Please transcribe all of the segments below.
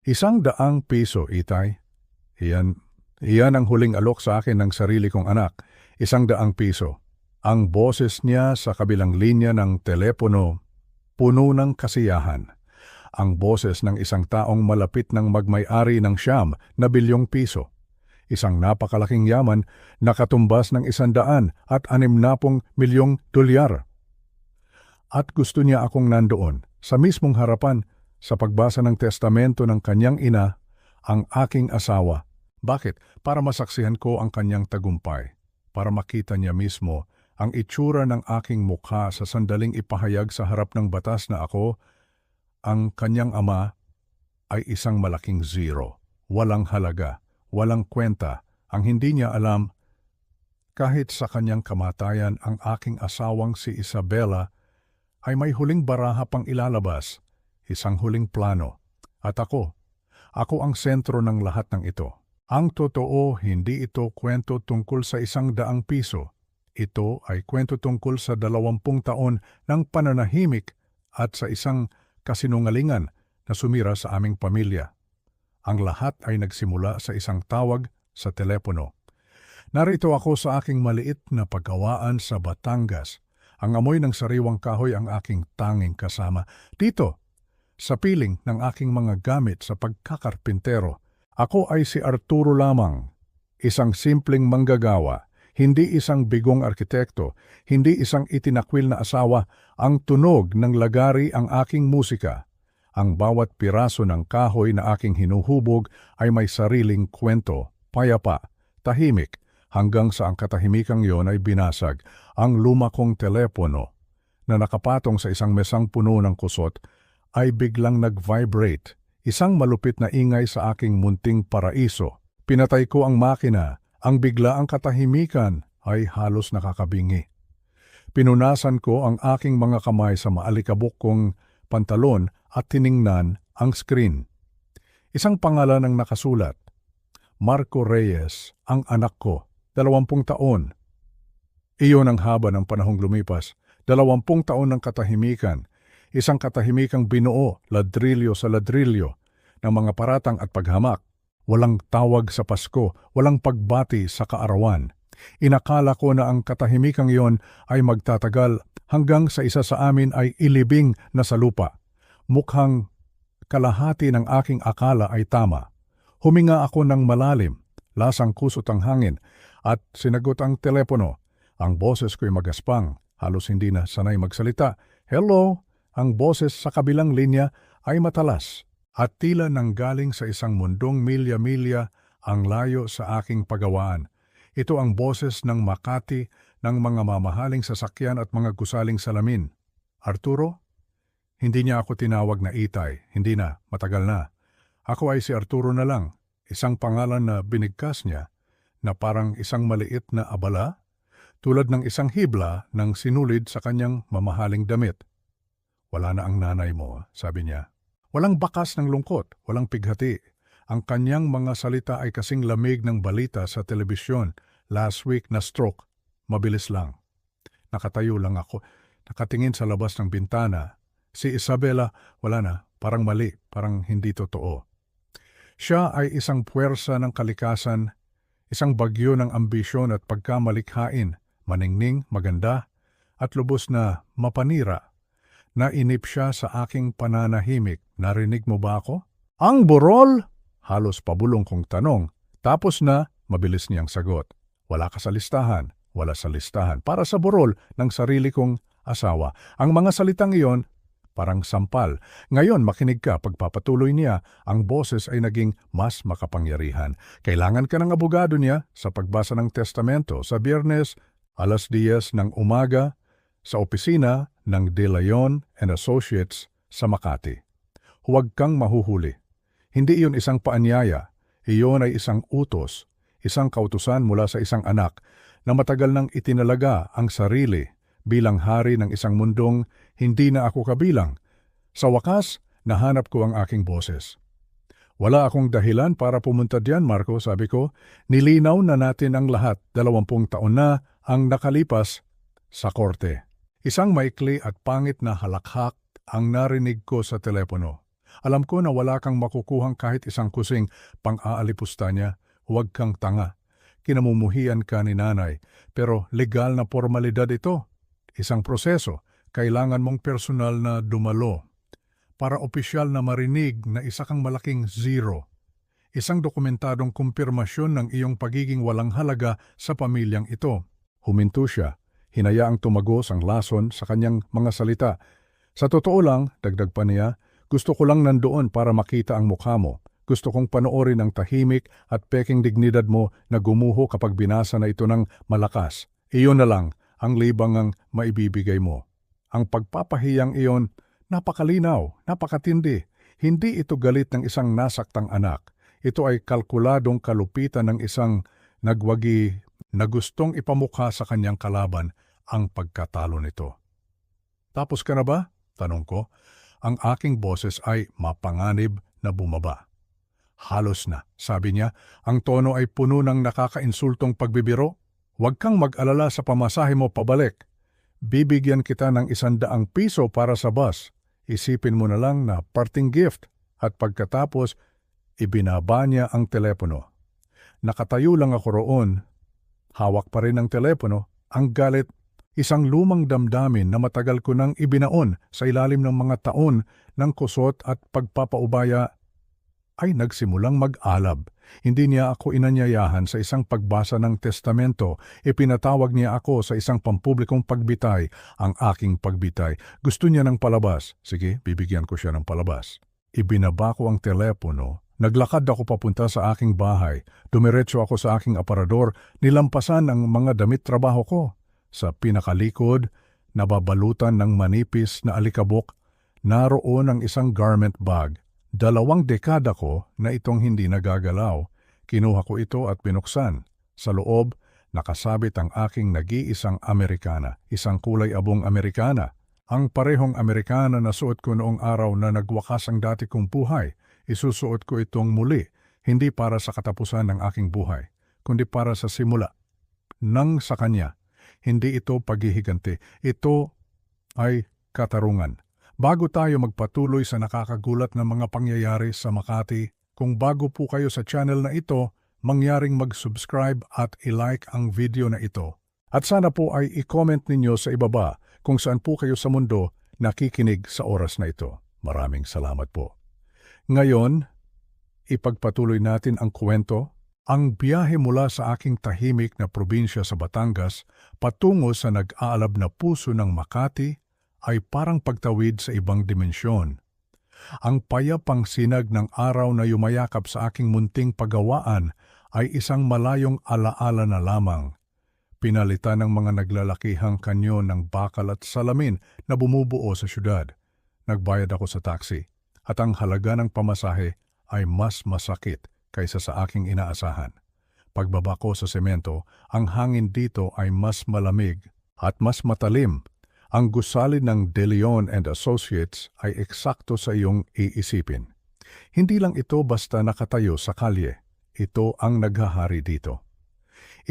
₱100, Itay. Iyan ang huling alok sa akin ng sarili kong anak. ₱100. Ang boses niya sa kabilang linya ng telepono, puno ng kasiyahan. Ang boses ng isang taong malapit ng magmay-ari ng ₱9 bilyong. Isang napakalaking yaman na katumbas ng $160 milyong. At gusto niya akong nandoon, sa mismong harapan, sa pagbasa ng testamento ng kanyang ina, ang aking asawa. Bakit? Para masaksihan ko ang kanyang tagumpay. Para makita niya mismo ang itsura ng aking mukha sa sandaling ipahayag sa harap ng batas na ako, ang kanyang ama, ay isang malaking zero. Walang halaga, walang kwenta. Ang hindi niya alam, kahit sa kanyang kamatayan ang aking asawang si Isabela ay may huling baraha pang ilalabas, isang huling plano. At ako ang sentro ng lahat ng ito. Ang totoo, hindi ito kwento tungkol sa ₱100. Ito ay kwento tungkol sa 20 taon ng pananahimik at sa isang kasinungalingan na sumira sa aming pamilya. Ang lahat ay nagsimula sa isang tawag sa telepono. Narito ako sa aking maliit na paggawaan sa Batangas. Ang amoy ng sariwang kahoy ang aking tanging kasama. Dito, sa piling ng aking mga gamit sa pagkakarpintero, ako ay si Arturo lamang, isang simpleng manggagawa, hindi isang bigong arkitekto, hindi isang itinakwil na asawa. Ang tunog ng lagari ang aking musika. Ang bawat piraso ng kahoy na aking hinuhubog ay may sariling kwento, payapa, tahimik, hanggang sa ang katahimikang yon ay binasag. Ang luma kong telepono na nakapatong sa isang mesang puno ng kusot ay biglang nag-vibrate, isang malupit na ingay sa aking munting paraiso. Pinatay ko ang makina, ang biglaang katahimikan ay halos nakakabingi. Pinunasan ko ang aking mga kamay sa maalikabok kong pantalon at tiningnan ang screen. Isang pangalan ang nakasulat, Marco Reyes, ang anak ko, 20 taon. Iyon ang haba ng panahong lumipas, 20 taon ng katahimikan, isang katahimikang binuo, ladrilyo sa ladrilyo, ng mga paratang at paghamak. Walang tawag sa Pasko, walang pagbati sa kaarawan. Inakala ko na ang katahimikang iyon ay magtatagal hanggang sa isa sa amin ay ilibing na sa lupa. Mukhang kalahati ng aking akala ay tama. Huminga ako ng malalim, lasang kusot ang hangin, at sinagot ang telepono. Ang boses ko'y magaspang, halos hindi na sanay magsalita. Hello! Ang boses sa kabilang linya ay matalas, at tila nanggaling sa isang mundong milya-milya ang layo sa aking pagawaan. Ito ang boses ng Makati ng mga mamahaling sasakyan at mga gusaling salamin. Arturo? Hindi niya ako tinawag na Itay, hindi na, matagal na. Ako ay si Arturo na lang, isang pangalan na binigkas niya, na parang isang maliit na abala, tulad ng isang hibla ng sinulid sa kanyang mamahaling damit. Wala na ang nanay mo, sabi niya. Walang bakas ng lungkot, walang pighati. Ang kanyang mga salita ay kasing lamig ng balita sa telebisyon. Last week na stroke, mabilis lang. Nakatayo lang ako, nakatingin sa labas ng bintana. Si Isabela, wala na, parang mali, parang hindi totoo. Siya ay isang puwersa ng kalikasan, isang bagyo ng ambisyon at pagkamalikhain, maningning, maganda, at lubos na mapanira. Nainip siya sa aking pananahimik. Narinig mo ba ako? Ang burol? Halos pabulong kong tanong. Tapos na, mabilis niyang sagot. Wala ka sa listahan. Wala sa listahan. Para sa burol ng sarili kong asawa. Ang mga salitang iyon, parang sampal. Ngayon, makinig ka. Pagpapatuloy niya, ang boses ay naging mas makapangyarihan. Kailangan ka ng abogado niya sa pagbasa ng testamento sa Biyernes, 10:00 ng umaga, sa opisina ng De Leon and Associates sa Makati. Huwag kang mahuhuli. Hindi iyon isang paanyaya. Iyon ay isang utos, isang kautusan mula sa isang anak na matagal nang itinalaga ang sarili bilang hari ng isang mundong hindi na ako kabilang. Sa wakas, nahanap ko ang aking boses. Wala akong dahilan para pumunta diyan, Marco, sabi ko. Nilinaw na natin ang lahat. 20 taon na ang nakalipas sa korte. Isang maikli at pangit na halakhak ang narinig ko sa telepono. Alam ko na wala kang makukuhang kahit isang kusing pang-aalipusta niya. Huwag kang tanga. Kinamumuhian ka ni nanay, pero legal na formalidad ito. Isang proseso, kailangan mong personal na dumalo para opisyal na marinig na isa kang malaking zero. Isang dokumentadong kumpirmasyon ng iyong pagiging walang halaga sa pamilyang ito. Huminto siya, hinayaang tumagos ang lason sa kanyang mga salita. Sa totoo lang, dagdag pa niya, gusto ko lang nandoon para makita ang mukha mo. Gusto kong panoorin ang tahimik at peking dignidad mo na gumuho kapag binasa na ito ng malakas. Iyon na lang ang libangang maibibigay mo. Ang pagpapahiyang iyon, napakalinaw, napakatindi. Hindi ito galit ng isang nasaktang anak. Ito ay kalkuladong kalupitan ng isang nagwagi na gustong ipamukha sa kanyang kalaban ang pagkatalo nito. Tapos ka na ba? Tanong ko. Ang aking boses ay mapanganib na bumaba. Halos na, sabi niya, ang tono ay puno ng nakakainsultong pagbibiro. Huwag kang mag-alala sa pamasahe mo pabalik. Bibigyan kita ng 100 piso para sa bus. Isipin mo na lang na parting gift. At pagkatapos, ibinaba niya ang telepono. Nakatayo lang ako roon. Hawak pa rin ang telepono. Ang galit, isang lumang damdamin na matagal ko nang ibinaon sa ilalim ng mga taon ng kusot at pagpapaubaya ay nagsimulang mag-alab. Hindi niya ako inanyayahan sa isang pagbasa ng testamento. Ipinatawag niya ako sa isang pampublikong pagbitay, ang aking pagbitay. Gusto niya ng palabas. Sige, bibigyan ko siya ng palabas. Ibinaba ko ang telepono. Naglakad ako papunta sa aking bahay. Dumiretso ako sa aking aparador. Nilampasan ang mga damit trabaho ko. Sa pinakalikod, nababalutan ng manipis na alikabok, naroon ang isang garment bag. 2 dekada ko na itong hindi nagagalaw. Kinuha ko ito at binuksan. Sa loob, nakasabit ang aking nag-iisang Amerikana, isang kulay abong Amerikana. Ang parehong Amerikana na suot ko noong araw na nagwakas ang dati kong buhay. Isusuot ko itong muli, hindi para sa katapusan ng aking buhay, kundi para sa simula. Nang sa kanya, hindi ito paghihiganti, ito ay katarungan. Bago tayo magpatuloy sa nakakagulat na mga pangyayari sa Makati, kung bago po kayo sa channel na ito, mangyaring mag-subscribe at i-like ang video na ito. At sana po ay i-comment ninyo sa ibaba kung saan po kayo sa mundo nakikinig sa oras na ito. Maraming salamat po. Ngayon, ipagpatuloy natin ang kwento, ang biyahe mula sa aking tahimik na probinsya sa Batangas patungo sa nag-aalab na puso ng Makati ay parang pagtawid sa ibang dimensyon. Ang payapang sinag ng araw na yumayakap sa aking munting pagawaan ay isang malayong alaala na lamang. Pinalitan ng mga naglalakihang kanyon ng bakal at salamin na bumubuo sa syudad. Nagbayad ako sa taxi at ang halaga ng pamasahe ay mas masakit kaysa sa aking inaasahan. Pagbaba ko sa semento, ang hangin dito ay mas malamig at mas matalim. Ang gusali ng De Leon and Associates ay eksakto sa iyong iisipin. Hindi lang ito basta nakatayo sa kalye. Ito ang naghahari dito.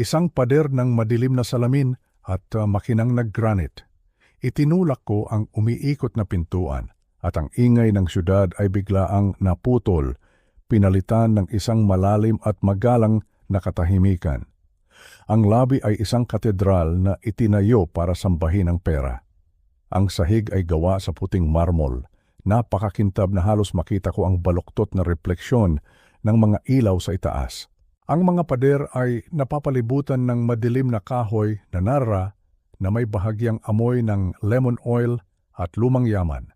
Isang pader ng madilim na salamin at makinang nag-granite. Itinulak ko ang umiikot na pintuan at ang ingay ng syudad ay biglaang naputol, pinalitan ng isang malalim at magalang na katahimikan. Ang lobby ay isang katedral na itinayo para sambahin ang pera. Ang sahig ay gawa sa puting marmol. Napakakintab na halos makita ko ang baluktot na refleksyon ng mga ilaw sa itaas. Ang mga pader ay napapalibutan ng madilim na kahoy na narra na may bahagyang amoy ng lemon oil at lumang yaman.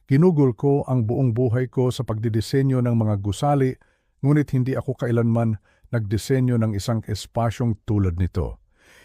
Ginugol ko ang buong buhay ko sa pagdidisenyo ng mga gusali, ngunit hindi ako kailanman nagdisenyo ng isang espasyong tulad nito.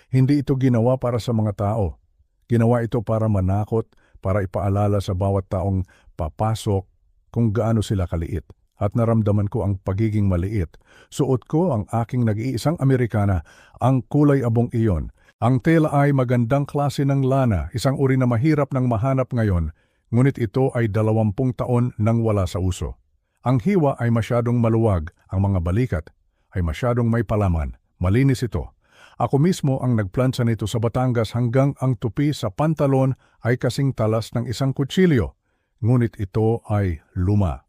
Hindi ito ginawa para sa mga tao. Ginawa ito para manakot, para ipaalala sa bawat taong papasok kung gaano sila kaliit. At naramdaman ko ang pagiging maliit. Suot ko ang aking nag-iisang Amerikana, ang kulay abong iyon. Ang tela ay magandang klase ng lana, isang uri na mahirap nang mahanap ngayon, ngunit ito ay 20 taon nang wala sa uso. Ang hiwa ay masyadong maluwag, ang mga balikat ay masyadong may palaman. Malinis ito. Ako mismo ang nagplansa nito sa Batangas hanggang ang tupi sa pantalon ay kasing talas ng isang kutsilyo. Ngunit ito ay luma.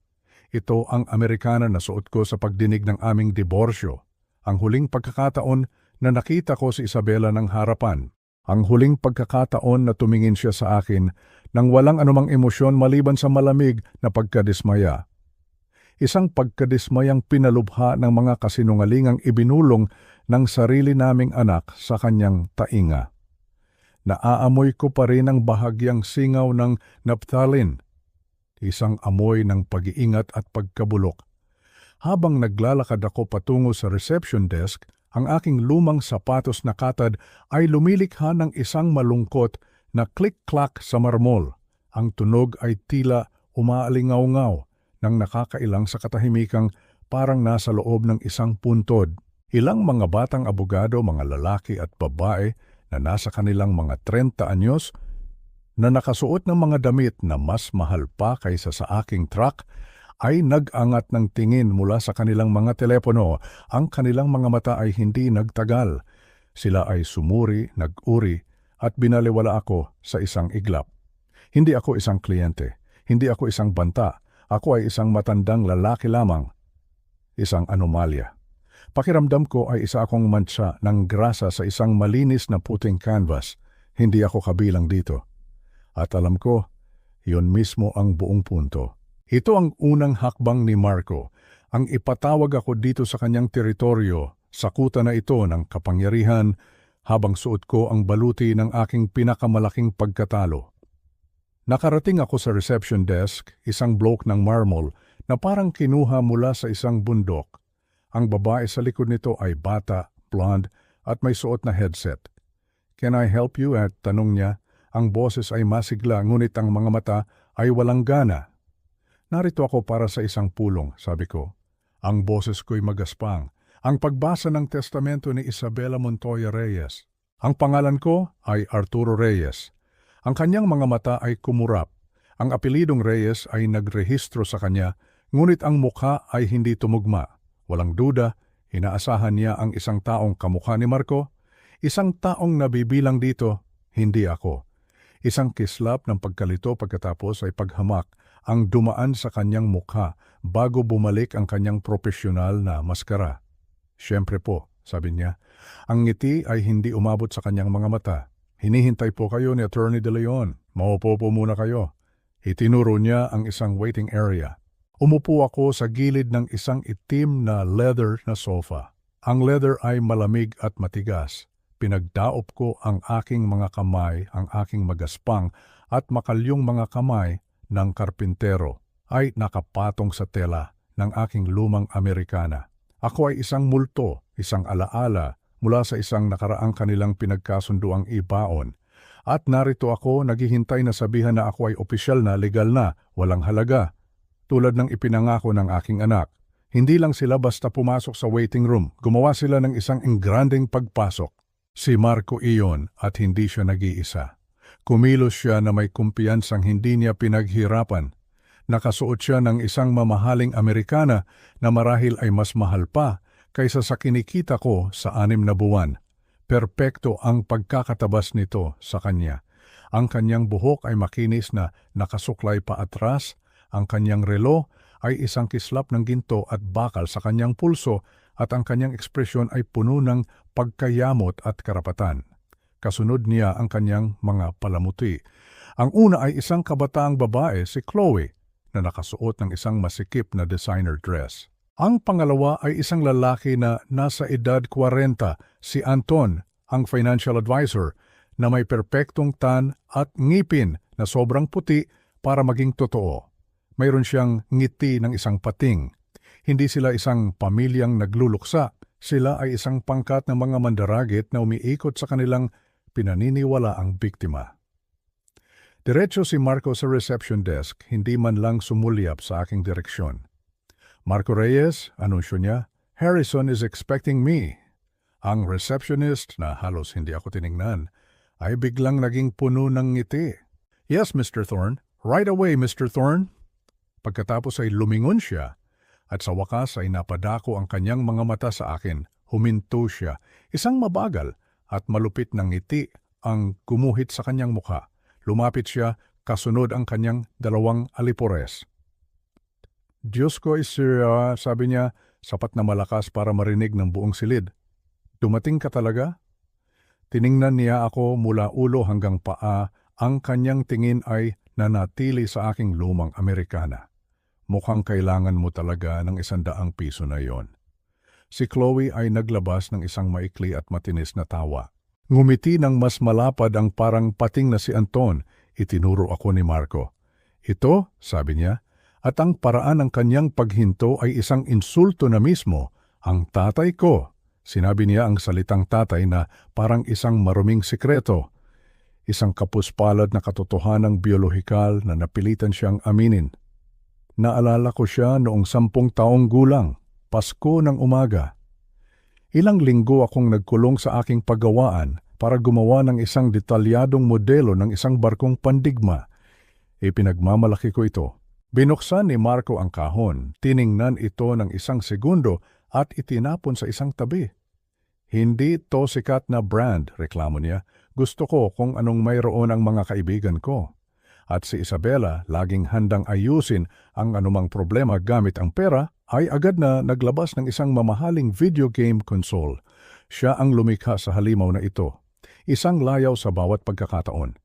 Ito ang Amerikana na suot ko sa pagdinig ng aming diborsyo. Ang huling pagkakataon na nakita ko si Isabela ng harapan. Ang huling pagkakataon na tumingin siya sa akin nang walang anumang emosyon maliban sa malamig na pagkadismaya. Isang pagkadismayang pinalubha ng mga kasinungalingang ibinulong ng sarili naming anak sa kanyang tainga. Naaamoy ko pa rin ang bahagyang singaw ng naphthalene, isang amoy ng pag-iingat at pagkabulok. Habang naglalakad ako patungo sa reception desk, ang aking lumang sapatos na katad ay lumilikha ng isang malungkot na click-clack sa marmol. Ang tunog ay tila umaalingaw-ngaw nang nakakailang sa katahimikang parang nasa loob ng isang puntod. Ilang mga batang abogado, mga lalaki at babae na nasa kanilang mga 30 anyos na nakasuot ng mga damit na mas mahal pa kaysa sa aking truck ay nag-angat ng tingin mula sa kanilang mga telepono. Ang kanilang mga mata ay hindi nagtagal. Sila ay sumuri, nag-uri at binaliwala ako sa isang iglap. Hindi ako isang kliyente, hindi ako isang banta. Ako ay isang matandang lalaki lamang, isang anomalya. Pakiramdam ko ay isa akong mantsa ng grasa sa isang malinis na puting canvas. Hindi ako kabilang dito. At alam ko, yun mismo ang buong punto. Ito ang unang hakbang ni Marco. Ang ipatawag ako dito sa kanyang teritoryo, sakuta na ito ng kapangyarihan habang suot ko ang baluti ng aking pinakamalaking pagkatalo. Nakarating ako sa reception desk, isang bloke ng marmol na parang kinuha mula sa isang bundok. Ang babae sa likod nito ay bata, blonde at may suot na headset. "Can I help you?" at tanong niya. Ang boses ay masigla ngunit ang mga mata ay walang gana. "Narito ako para sa isang pulong," sabi ko. Ang boses ko'y magaspang. Ang pagbasa ng testamento ni Isabela Montoya Reyes. Ang pangalan ko ay Arturo Reyes. Ang kanyang mga mata ay kumurap. Ang apelidong Reyes ay nagrehistro sa kanya, ngunit ang mukha ay hindi tumugma. Walang duda, inaasahan niya ang isang taong kamukha ni Marco. Isang taong nabibilang dito, hindi ako. Isang kislap ng pagkalito pagkatapos ay paghamak ang dumaan sa kanyang mukha bago bumalik ang kanyang profesional na maskara. "Siyempre po," sabi niya. Ang ngiti ay hindi umabot sa kanyang mga mata. "Hinihintay po kayo ni Attorney De Leon. Maupo po muna kayo." Itinuro niya ang isang waiting area. Umupo ako sa gilid ng isang itim na leather na sofa. Ang leather ay malamig at matigas. Pinagdaop ko ang aking mga kamay, ang aking magaspang at makalyong mga kamay ng karpintero ay nakapatong sa tela ng aking lumang Amerikana. Ako ay isang multo, isang alaala mula sa isang nakaraang kanilang pinagkasunduang ibaon. At narito ako naghihintay na sabihan na ako ay opisyal na, legal na, walang halaga. Tulad ng ipinangako ng aking anak. Hindi lang sila basta pumasok sa waiting room. Gumawa sila ng isang engranding pagpasok. Si Marco iyon at hindi siya nag-iisa. Kumilos siya na may kumpiyansang hindi niya pinaghirapan. Nakasuot siya ng isang mamahaling Amerikana na marahil ay mas mahal pa kaysa sa kinikita ko sa 6 na buwan. Perpekto ang pagkakatabas nito sa kanya. Ang kanyang buhok ay makinis na nakasuklay pa atras. Ang kanyang relo ay isang kislap ng ginto at bakal sa kanyang pulso at ang kanyang ekspresyon ay puno ng pagkayamot at karapatan. Kasunod niya ang kanyang mga palamuti. Ang una ay isang kabataang babae, si Chloe, na nakasuot ng isang masikip na designer dress. Ang pangalawa ay isang lalaki na nasa edad 40, si Anton, ang financial advisor, na may perpektong tan at ngipin na sobrang puti para maging totoo. Mayroon siyang ngiti ng isang pating. Hindi sila isang pamilyang nagluluksa. Sila ay isang pangkat ng mga mandaragit na umiikot sa kanilang pinaniniwala ang biktima. Diretso si Marco sa reception desk, hindi man lang sumulyap sa aking direksyon. "Marco Reyes," anunsyo niya, "Harrison is expecting me." Ang receptionist, na halos hindi ako tiningnan, ay biglang naging puno ng ngiti. "Yes, Mr. Thorne. Right away, Mr. Thorne." Pagkatapos ay lumingon siya at sa wakas ay napadako ang kanyang mga mata sa akin. Huminto siya. Isang mabagal at malupit na ngiti ang gumuhit sa kanyang mukha. Lumapit siya, kasunod ang kanyang 2 alipores. Diyos ko sabi niya, sapat na malakas para marinig ng buong silid. Dumating ka talaga? Tiningnan niya ako mula ulo hanggang paa, ang kanyang tingin ay nanatili sa aking lumang Amerikana. Mukhang kailangan mo talaga ng ₱100 na yon. Si Chloe ay naglabas ng isang maikli at matinis na tawa. Ngumiti ng mas malapad ang parang pating na si Anton, itinuro ako ni Marco. Ito, sabi niya, at ang paraan ng kanyang paghinto ay isang insulto na mismo. Ang tatay ko, sinabi niya ang salitang tatay na parang isang maruming sikreto. Isang kapuspalad na katotohanang biolohikal na napilitan siyang aminin. Naalala ko siya noong 10 taong gulang, Pasko ng umaga. Ilang linggo akong nagkulong sa aking paggawaan para gumawa ng isang detalyadong modelo ng isang barkong pandigma. Ipinagmamalaki ko ito. Binuksan ni Marco ang kahon, tiningnan ito ng 1 segundo at itinapon sa isang tabi. Hindi to sikat na brand, reklamo niya. Gusto ko kung anong mayroon ang mga kaibigan ko. At si Isabela, laging handang ayusin ang anumang problema gamit ang pera, ay agad na naglabas ng isang mamahaling video game console. Siya ang lumikha sa halimaw na ito. Isang layaw sa bawat pagkakataon.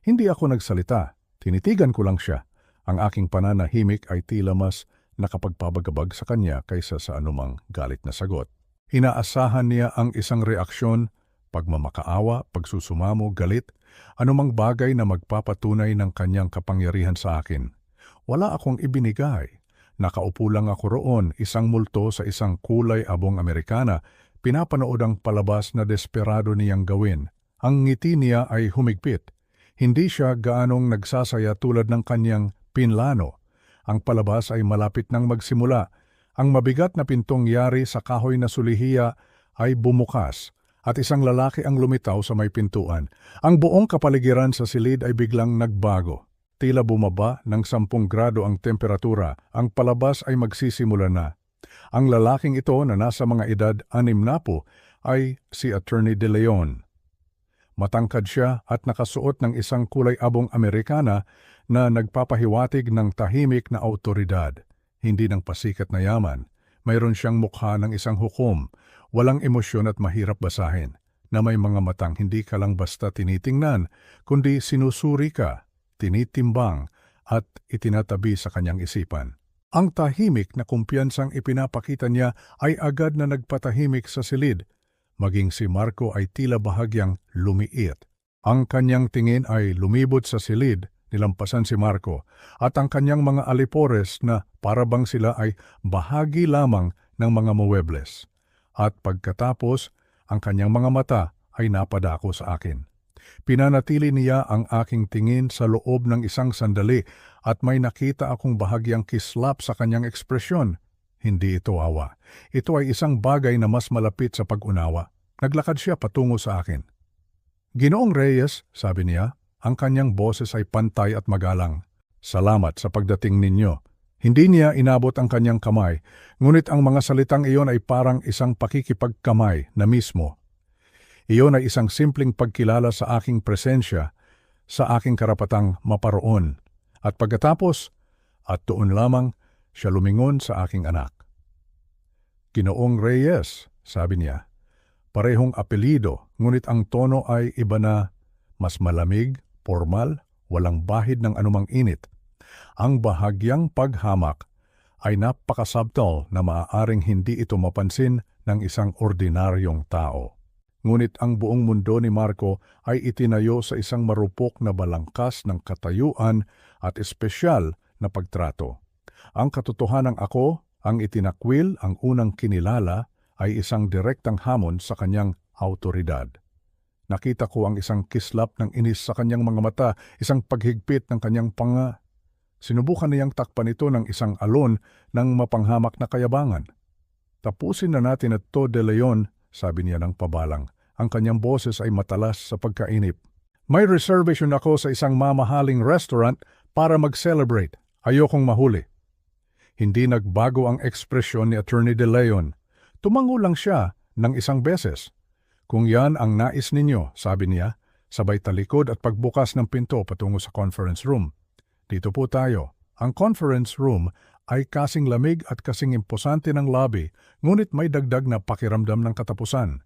Hindi ako nagsalita. Tinitigan ko lang siya. Ang aking pananahimik ay tila mas nakapagpabagabag sa kanya kaysa sa anumang galit na sagot. Inaasahan niya ang isang reaksyon, pagmamakaawa, pagsusumamo, galit, anumang bagay na magpapatunay ng kanyang kapangyarihan sa akin. Wala akong ibinigay. Nakaupo lang ako roon, isang multo sa isang kulay abong Amerikana, pinapanood ang palabas na desperado niyang gawin. Ang ngiti niya ay humigpit. Hindi siya gaanong nagsasaya tulad ng kanyang pinlano. Ang palabas ay malapit nang magsimula. Ang mabigat na pintong yari sa kahoy na sulihiya ay bumukas at isang lalaki ang lumitaw sa may pintuan. Ang buong kapaligiran sa silid ay biglang nagbago. Tila bumaba ng 10 grado ang temperatura. Ang palabas ay magsisimula na. Ang lalaking ito na nasa mga edad 60 ay si Attorney De Leon. Matangkad siya at nakasuot ng isang kulay abong Amerikana na nagpapahiwatig ng tahimik na awtoridad. Hindi ng pasikat na yaman. Mayroon siyang mukha ng isang hukom, walang emosyon at mahirap basahin, na may mga matang hindi ka lang basta tinitingnan, kundi sinusuri ka, tinitimbang at itinatabi sa kanyang isipan. Ang tahimik na kumpiyansang ipinapakita niya ay agad na nagpatahimik sa silid. Maging si Marco ay tila bahagyang lumiit. Ang kanyang tingin ay lumibot sa silid, nilampasan si Marco, at ang kanyang mga alipores na parabang sila ay bahagi lamang ng mga muebles. At pagkatapos, ang kanyang mga mata ay napadako sa akin. Pinanatili niya ang aking tingin sa loob ng isang sandali at may nakita akong bahagyang kislap sa kanyang ekspresyon. Hindi ito awa. Ito ay isang bagay na mas malapit sa pag-unawa. Naglakad siya patungo sa akin. Ginoong Reyes, sabi niya, ang kanyang boses ay pantay at magalang. Salamat sa pagdating ninyo. Hindi niya inabot ang kanyang kamay, ngunit ang mga salitang iyon ay parang isang pakikipagkamay na mismo. Iyon ay isang simpleng pagkilala sa aking presensya, sa aking karapatang maparoon. At pagkatapos, at doon lamang, siya lumingon sa aking anak. Ginoong Reyes, sabi niya. Parehong apelido, ngunit ang tono ay iba na, mas malamig, formal, walang bahid ng anumang init. Ang bahagyang paghamak ay napaka-subtle na maaaring hindi ito mapansin ng isang ordinaryong tao. Ngunit ang buong mundo ni Marco ay itinayo sa isang marupok na balangkas ng katayuan at espesyal na pagtrato. Ang katotohanang ako, ang itinakwil, ang unang kinilala, ay isang direktang hamon sa kanyang awtoridad. Nakita ko ang isang kislap ng inis sa kanyang mga mata, isang paghigpit ng kanyang panga. Sinubukan niyang takpan ito ng isang alon ng mapanghamak na kayabangan. Tapusin na natin ito, De Leon, sabi niya ng pabalang. Ang kanyang boses ay matalas sa pagkainip. May reservation ako sa isang mamahaling restaurant para mag-celebrate. Ayokong mahuli. Hindi nagbago ang ekspresyon ni Attorney De Leon. Tumango lang siya ng isang beses. Kung yan ang nais ninyo, sabi niya, sabay talikod at pagbukas ng pinto patungo sa conference room. Dito po tayo. Ang conference room ay kasing lamig at kasing imposante ng lobby, ngunit may dagdag na pakiramdam ng katapusan.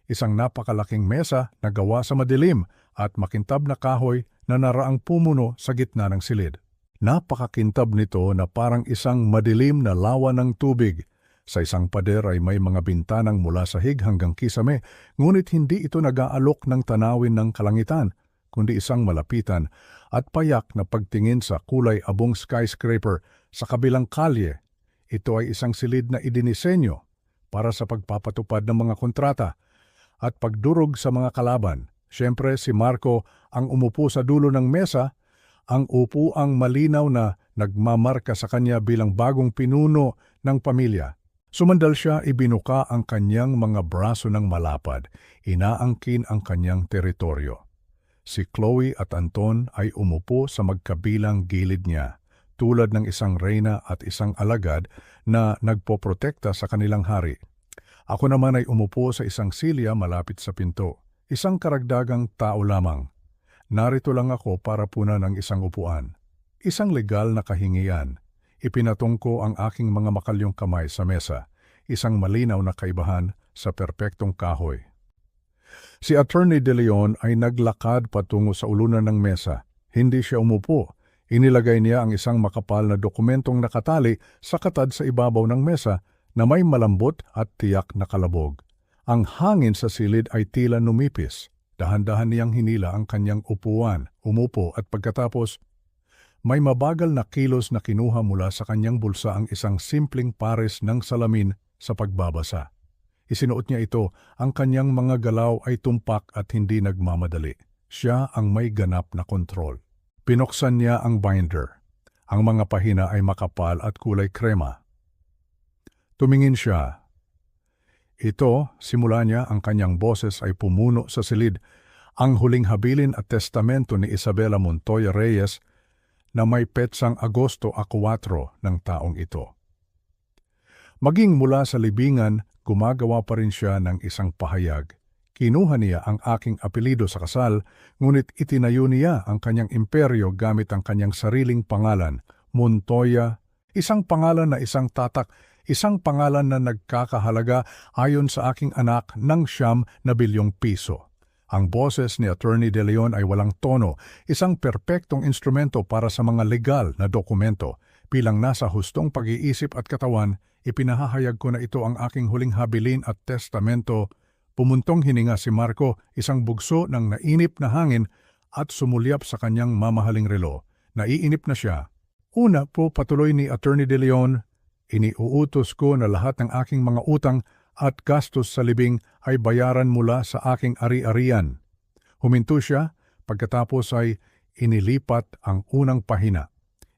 Isang napakalaking mesa na gawa sa madilim at makintab na kahoy na naraang pumuno sa gitna ng silid. Napakakintab nito na parang isang madilim na lawa ng tubig. Sa isang pader ay may mga bintanang mula sahig hanggang kisame, ngunit hindi ito nag-aalok ng tanawin ng kalangitan, kundi isang malapitan at payak na pagtingin sa kulay abong skyscraper sa kabilang kalye. Ito ay isang silid na idinisenyo para sa pagpapatupad ng mga kontrata at pagdurog sa mga kalaban. Siyempre si Marco ang umupo sa dulo ng mesa, ang upuang malinaw na nagmamarka sa kanya bilang bagong pinuno ng pamilya. Sumandal siya, ibinuka ang kanyang mga braso ng malapad, inaangkin ang kanyang teritoryo. Si Chloe at Anton ay umupo sa magkabilang gilid niya, tulad ng isang reyna at isang alagad na nagpoprotekta sa kanilang hari. Ako naman ay umupo sa isang silya malapit sa pinto, isang karagdagang tao lamang. Narito lang ako para punan ng isang upuan, isang legal na kahingian. Ipinatong ko ang aking mga makalyong kamay sa mesa, isang malinaw na kaibahan sa perpektong kahoy. Si Attorney De Leon ay naglakad patungo sa ulunan ng mesa. Hindi siya umupo. Inilagay niya ang isang makapal na dokumentong nakatali sa katad sa ibabaw ng mesa na may malambot at tiyak na kalabog. Ang hangin sa silid ay tila numipis. Dahan-dahan niyang hinila ang kanyang upuan, umupo at pagkatapos, may mabagal na kilos na kinuha mula sa kanyang bulsa ang isang simpleng pares ng salamin sa pagbabasa. Isinuot niya ito, ang kanyang mga galaw ay tumpak at hindi nagmamadali. Siya ang may ganap na kontrol. Pinuksan niya ang binder. Ang mga pahina ay makapal at kulay krema. Tumingin siya. Ito, simula niya ang kanyang boses ay pumuno sa silid, ang huling habilin at testamento ni Isabela Montoya Reyes na may petsang Agosto 4 ng taong ito. Maging mula sa libingan, gumagawa pa rin siya ng isang pahayag. Kinuha niya ang aking apelido sa kasal, ngunit itinayo niya ang kanyang imperyo gamit ang kanyang sariling pangalan, Montoya, isang pangalan na isang tatak, isang pangalan na nagkakahalaga ayon sa aking anak ng ₱9 bilyong. Ang boses ni Attorney De Leon ay walang tono, isang perpektong instrumento para sa mga legal na dokumento. Bilang nasa hustong pag-iisip at katawan, ipinahahayag ko na ito ang aking huling habilin at testamento. Pumuntong hininga si Marco, isang bugso ng nainip na hangin at sumulyap sa kanyang mamahaling relo. Naiinip na siya. Una po, patuloy ni Attorney De Leon, iniuutos ko na lahat ng aking mga utang at gastos sa libing ay bayaran mula sa aking ari-arian. Huminto siya, pagkatapos ay inilipat ang unang pahina.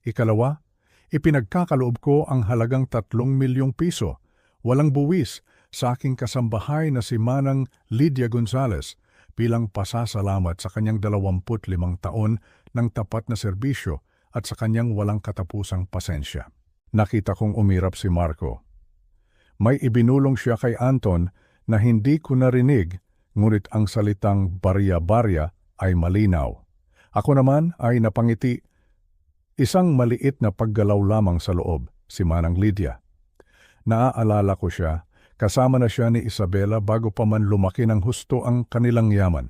Ikalawa, ipinagkakaloob ko ang halagang ₱3 milyong, walang buwis, sa aking kasambahay na si Manang Lydia Gonzales bilang pasasalamat sa kanyang 25 taon ng tapat na serbisyo at sa kanyang walang katapusang pasensya. Nakita kong umirap si Marco. May ibinulong siya kay Anton na hindi ko narinig, ngunit ang salitang barya-barya ay malinaw. Ako naman ay napangiti. Isang maliit na paggalaw lamang sa loob, si Manang Lydia. Naaalala ko siya, kasama na siya ni Isabela bago pa man lumaki ng husto ang kanilang yaman.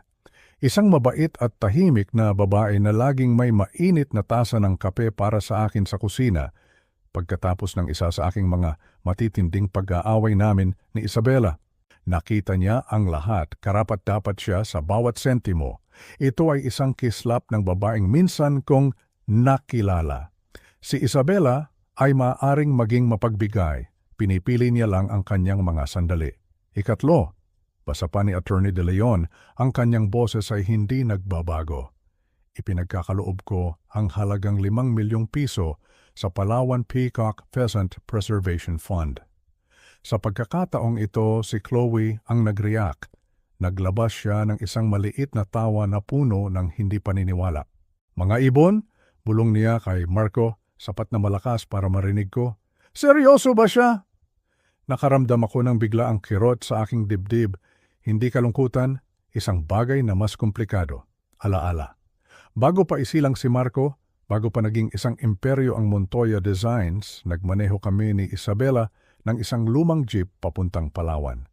Isang mabait at tahimik na babae na laging may mainit na tasa ng kape para sa akin sa kusina, pagkatapos ng isa sa aking mga matitinding pag-aaway namin ni Isabela. Nakita niya ang lahat, karapat-dapat siya sa bawat sentimo. Ito ay isang kislap ng babaeng minsan kong nakilala. Si Isabela ay maaaring maging mapagbigay, pinipili niya lang ang kanyang mga sandali. Ikatlo, basa pa ni Attorney De Leon, ang kanyang boses ay hindi nagbabago. Ipinagkakaloob ko ang halagang ₱5 milyong sa Palawan Peacock Pheasant Preservation Fund. Sa pagkakataong ito, si Chloe ang nag-react. Naglabas siya ng isang maliit na tawa na puno ng hindi paniniwala. "Mga ibon?" bulong niya kay Marco, sapat na malakas para marinig ko. "Seryoso ba siya?" Nakaramdam ako ng biglaang kirot sa aking dibdib. Hindi kalungkutan, isang bagay na mas komplikado. Alaala. Bago pa isilang si Marco, Bago pa naging isang imperyo ang Montoya Designs, nagmaneho kami ni Isabela ng isang lumang jeep papuntang Palawan.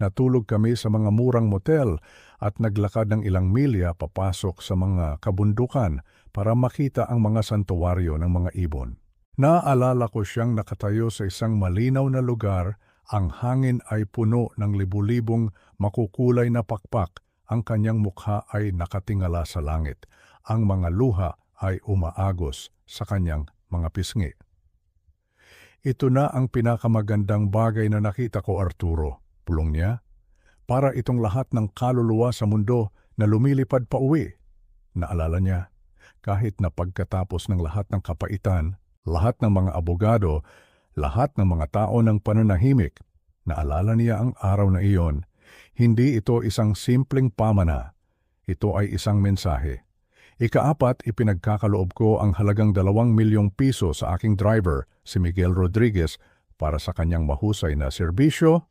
Natulog kami sa mga murang motel at naglakad ng ilang milya papasok sa mga kabundukan para makita ang mga santuwaryo ng mga ibon. Naaalala ko siyang nakatayo sa isang malinaw na lugar, ang hangin ay puno ng libu-libong makukulay na pakpak, ang kanyang mukha ay nakatingala sa langit, ang mga luha ay umaagos sa kanyang mga pisngi. Ito na ang pinakamagandang bagay na nakita ko, Arturo, pulong niya. Para itong lahat ng kaluluwa sa mundo na lumilipad pa uwi. Naalala niya, kahit na pagkatapos ng lahat ng kapaitan, lahat ng mga abogado, lahat ng mga tao ng pananahimik, naalala niya ang araw na iyon. Hindi ito isang simpleng pamana. Ito ay isang mensahe. Ikaapat, ipinagkakaloob ko ang halagang 2 milyong piso sa aking driver, si Miguel Rodriguez, para sa kanyang mahusay na serbisyo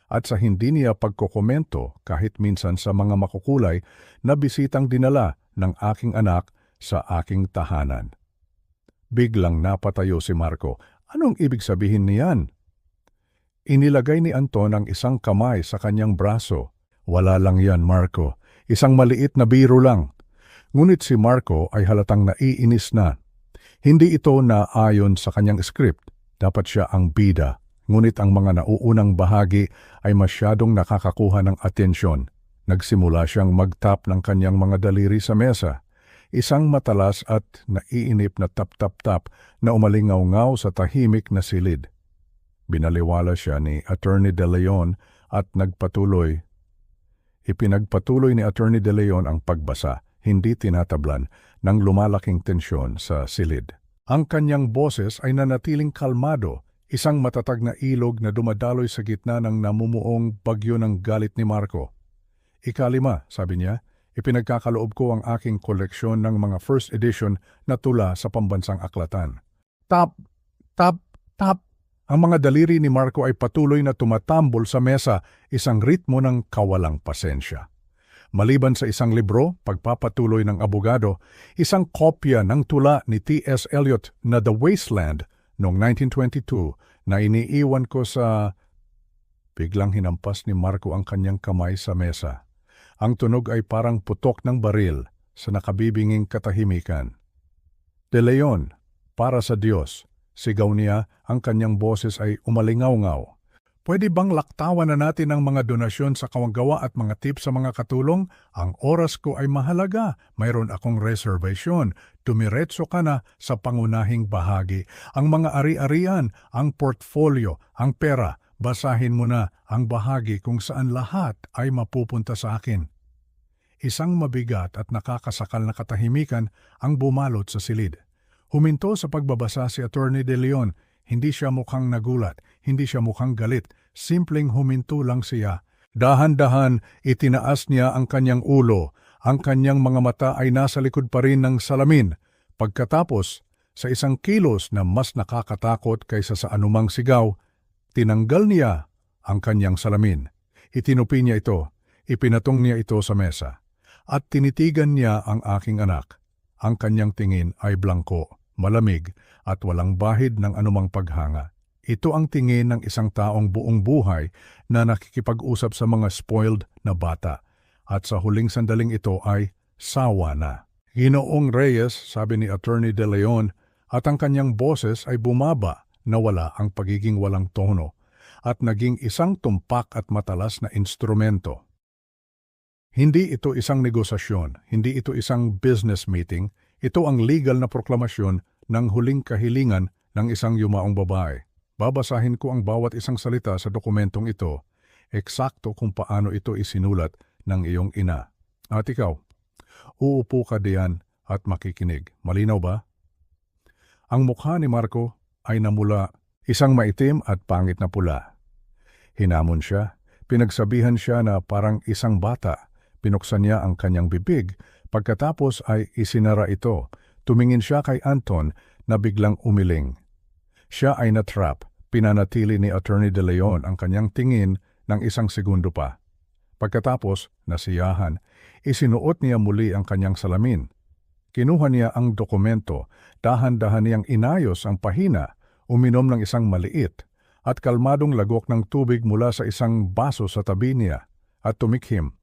at sa hindi niya pagkokomento kahit minsan sa mga makukulay na bisitang dinala ng aking anak sa aking tahanan. Biglang napatayo si Marco. Anong ibig sabihin niyan? Inilagay ni Anton ang isang kamay sa kanyang braso. Wala lang yan, Marco. Isang maliit na biro lang. Ngunit si Marco ay halatang naiinis na. Hindi ito na ayon sa kanyang script. Dapat siya ang bida. Ngunit ang mga nauunang bahagi ay masyadong nakakakuha ng atensyon. Nagsimula siyang mag-tap ng kanyang mga daliri sa mesa. Isang matalas at naiinip na tap-tap-tap na umalingaw-ngaw sa tahimik na silid. Binaliwala siya ni Attorney De Leon at nagpatuloy. Ipinagpatuloy ni Attorney De Leon ang pagbasa, hindi tinatablan ng lumalaking tensyon sa silid. Ang kanyang boses ay nanatiling kalmado, isang matatag na ilog na dumadaloy sa gitna ng namumuong bagyo ng galit ni Marco. Ikalima, sabi niya, ipinagkakaloob ko ang aking koleksyon ng mga first edition na tula sa pambansang aklatan. Tap, tap, tap. Ang mga daliri ni Marco ay patuloy na tumatambol sa mesa, isang ritmo ng kawalang pasensya. Maliban sa isang libro, pagpapatuloy ng abogado, isang kopya ng tula ni T.S. Eliot na The Wasteland noong 1922 na iniiwan ko sa... Biglang hinampas ni Marco ang kanyang kamay sa mesa. Ang tunog ay parang putok ng baril sa nakabibinging katahimikan. De Leon, para sa Diyos, sigaw niya, ang kanyang boses ay umalingaw-ngaw. Pwede bang laktawan na natin ang mga donasyon sa kawanggawa at mga tips sa mga katulong? Ang oras ko ay mahalaga. Mayroon akong reservation. Tumiretso ka na sa pangunahing bahagi. Ang mga ari-arian, ang portfolio, ang pera. Basahin mo na ang bahagi kung saan lahat ay mapupunta sa akin. Isang mabigat at nakakasakal na katahimikan ang bumalot sa silid. Huminto sa pagbabasa si Attorney De Leon. Hindi siya mukhang nagulat, hindi siya mukhang galit. Simpleng huminto lang siya. Dahan-dahan itinaas niya ang kanyang ulo. Ang kanyang mga mata ay nasa likod pa rin ng salamin. Pagkatapos, sa isang kilos na mas nakakatakot kaysa sa anumang sigaw, tinanggal niya ang kanyang salamin. Itinupi niya ito, ipinatong niya ito sa mesa. At tinitigan niya ang aking anak. Ang kanyang tingin ay blangko, malamig at walang bahid ng anumang paghanga. Ito ang tingin ng isang taong buong buhay na nakikipag-usap sa mga spoiled na bata. At sa huling sandaling ito ay sawa na. Ginoong Reyes, sabi ni Attorney De Leon, at ang kanyang boses ay bumaba na wala ang pagiging walang tono at naging isang tumpak at matalas na instrumento. Hindi ito isang negosasyon, hindi ito isang business meeting, ito ang legal na proklamasyon ng huling kahilingan ng isang yumaong babae. Babasahin ko ang bawat isang salita sa dokumentong ito, eksakto kung paano ito isinulat ng iyong ina. At ikaw, uupo ka diyan at makikinig. Malinaw ba? Ang mukha ni Marco ay namula, isang maitim at pangit na pula. Hinamon siya, pinagsabihan siya na parang isang bata. Pinuksan niya ang kanyang bibig, pagkatapos ay isinara ito. Tumingin siya kay Anton na biglang umiling. Siya ay natrap. Pinanatili ni Attorney De Leon ang kanyang tingin ng isang segundo pa. Pagkatapos, nasiyahan, isinuot niya muli ang kanyang salamin. Kinuha niya ang dokumento, dahan-dahan niyang inayos ang pahina, uminom ng isang maliit, at kalmadong lagok ng tubig mula sa isang baso sa tabi niya, at tumikhim.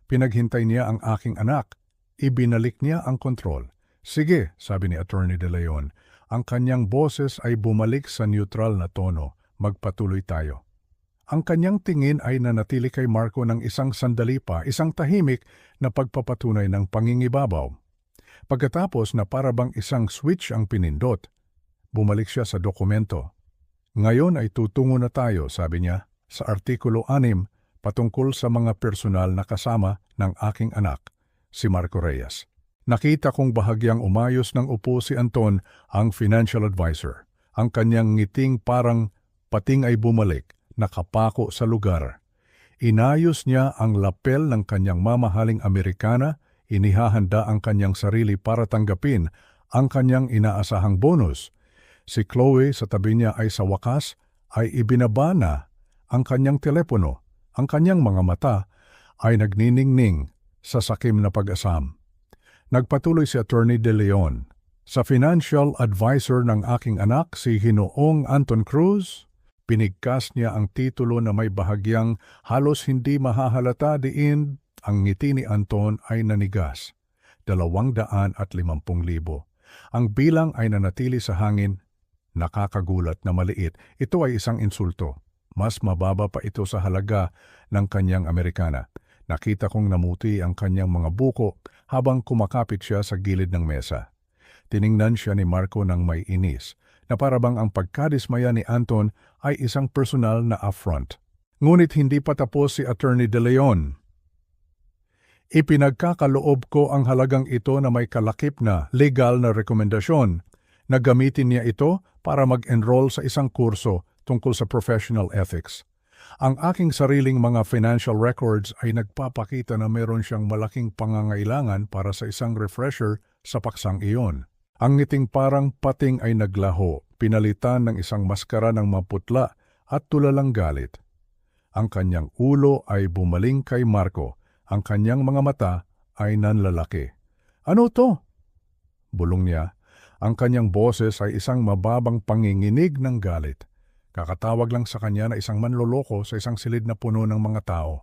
Pinaghintay niya ang aking anak. Ibinalik niya ang kontrol. Sige, sabi ni Attorney De Leon, ang kanyang boses ay bumalik sa neutral na tono. Magpatuloy tayo. Ang kanyang tingin ay nanatili kay Marco ng isang sandali pa, isang tahimik na pagpapatunay ng pangingibabaw. Pagkatapos na parabang isang switch ang pinindot, bumalik siya sa dokumento. Ngayon ay tutungo na tayo, sabi niya, sa Artikulo 6 patungkol sa mga personal na kasama ng aking anak, si Marco Reyes. Nakita kong bahagyang umayos ng upo si Anton, ang financial advisor. Ang kanyang ngiting parang pating ay bumalik, nakapako sa lugar. Inayos niya ang lapel ng kanyang mamahaling Amerikana, inihahanda ang kanyang sarili para tanggapin ang kanyang inaasahang bonus. Si Chloe sa tabi niya ay sa wakas ay ibinaba na ang kanyang telepono. Ang kanyang mga mata ay nagniningning sa sakim na pag-asam. Nagpatuloy si Attorney De Leon. Sa financial advisor ng aking anak, si Ginoong Anton Cruz, pinigkas niya ang titulo na may bahagyang halos hindi mahahalata diin ang ngiti ni Anton ay nanigas. 250,000. Ang bilang ay nanatili sa hangin. Nakakagulat na maliit. Ito ay isang insulto. Mas mababa pa ito sa halaga ng kanyang Amerikana. Nakita kong namuti ang kanyang mga buko habang kumakapit siya sa gilid ng mesa. Tiningnan siya ni Marco ng may inis, na parabang ang pagkadismaya ni Anton ay isang personal na affront. Ngunit hindi pa tapos si Attorney De Leon. Ipinagkakaloob ko ang halagang ito na may kalakip na legal na rekomendasyon na gamitin niya ito para mag-enroll sa isang kurso tungkol sa professional ethics. Ang aking sariling mga financial records ay nagpapakita na meron siyang malaking pangangailangan para sa isang refresher sa paksang iyon. Ang ngiting parang pating ay naglaho, pinalitan ng isang maskara ng maputla at tulalang galit. Ang kanyang ulo ay bumaling kay Marco, ang kanyang mga mata ay nanlalaki. Ano to? Bulong niya. Ang kanyang boses ay isang mababang panginginig ng galit. Kakatawag lang sa kanya na isang manloloko sa isang silid na puno ng mga tao.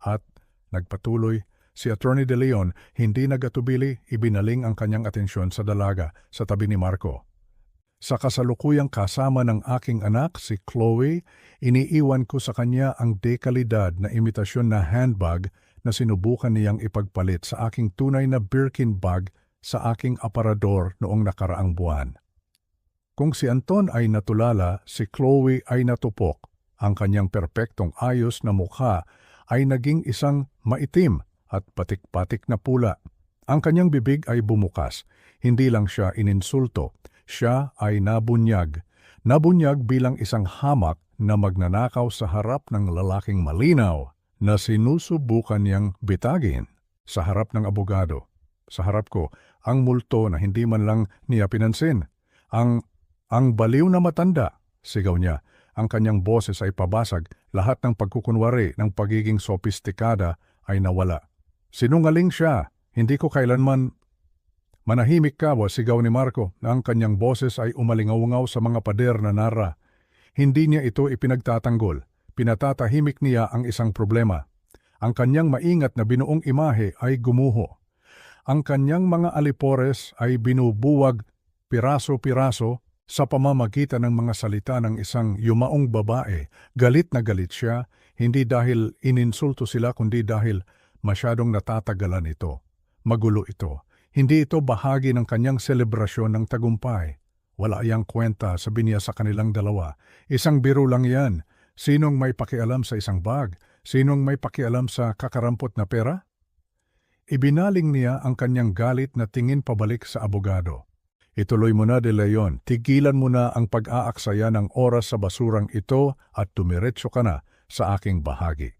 At nagpatuloy, si Attorney De Leon hindi nagatubili, ibinaling ang kanyang atensyon sa dalaga sa tabi ni Marco. Sa kasalukuyang kasama ng aking anak, si Chloe, iniiwan ko sa kanya ang dekalidad na imitasyon na handbag na sinubukan niyang ipagpalit sa aking tunay na Birkin bag sa aking aparador noong nakaraang buwan. Kung si Anton ay natulala, si Chloe ay natupok. Ang kanyang perpektong ayos na mukha ay naging isang maitim at patik-patik na pula. Ang kanyang bibig ay bumukas. Hindi lang siya ininsulto, siya ay nabunyag. Nabunyag bilang isang hamak na magnanakaw sa harap ng lalaking malinaw na sinusubukan niyang bitagin sa harap ng abogado. Sa harap ko, ang multo na hindi man lang niya pinansin. Ang baliw na matanda, sigaw niya. Ang kanyang boses ay pabasag, lahat ng pagkukunwari ng pagiging sopistikada ay nawala. Sinungaling siya, hindi ko kailanman. Manahimik ka, sigaw ni Marco, na ang kanyang boses ay umalingaw-ngaw sa mga pader na nara. Hindi niya ito ipinagtatanggol, pinatatahimik niya ang isang problema. Ang kanyang maingat na binuong imahe ay gumuho. Ang kanyang mga alipores ay binubuwag piraso-piraso sa pamamagitan ng mga salita ng isang yumaong babae. Galit na galit siya, hindi dahil ininsulto sila kundi dahil masyadong natatagalan ito. Magulo ito. Hindi ito bahagi ng kanyang selebrasyon ng tagumpay. Wala iyang kwenta, sabi niya sa kanilang dalawa. Isang biro lang yan. Sinong may pakialam sa isang bag? Sinong may pakialam sa kakarampot na pera? Ibinaling niya ang kanyang galit na tingin pabalik sa abogado. Ituloy mo na, De Leon. Tigilan mo na ang pag-aaksaya ng oras sa basurang ito at tumiretso ka na sa aking bahagi.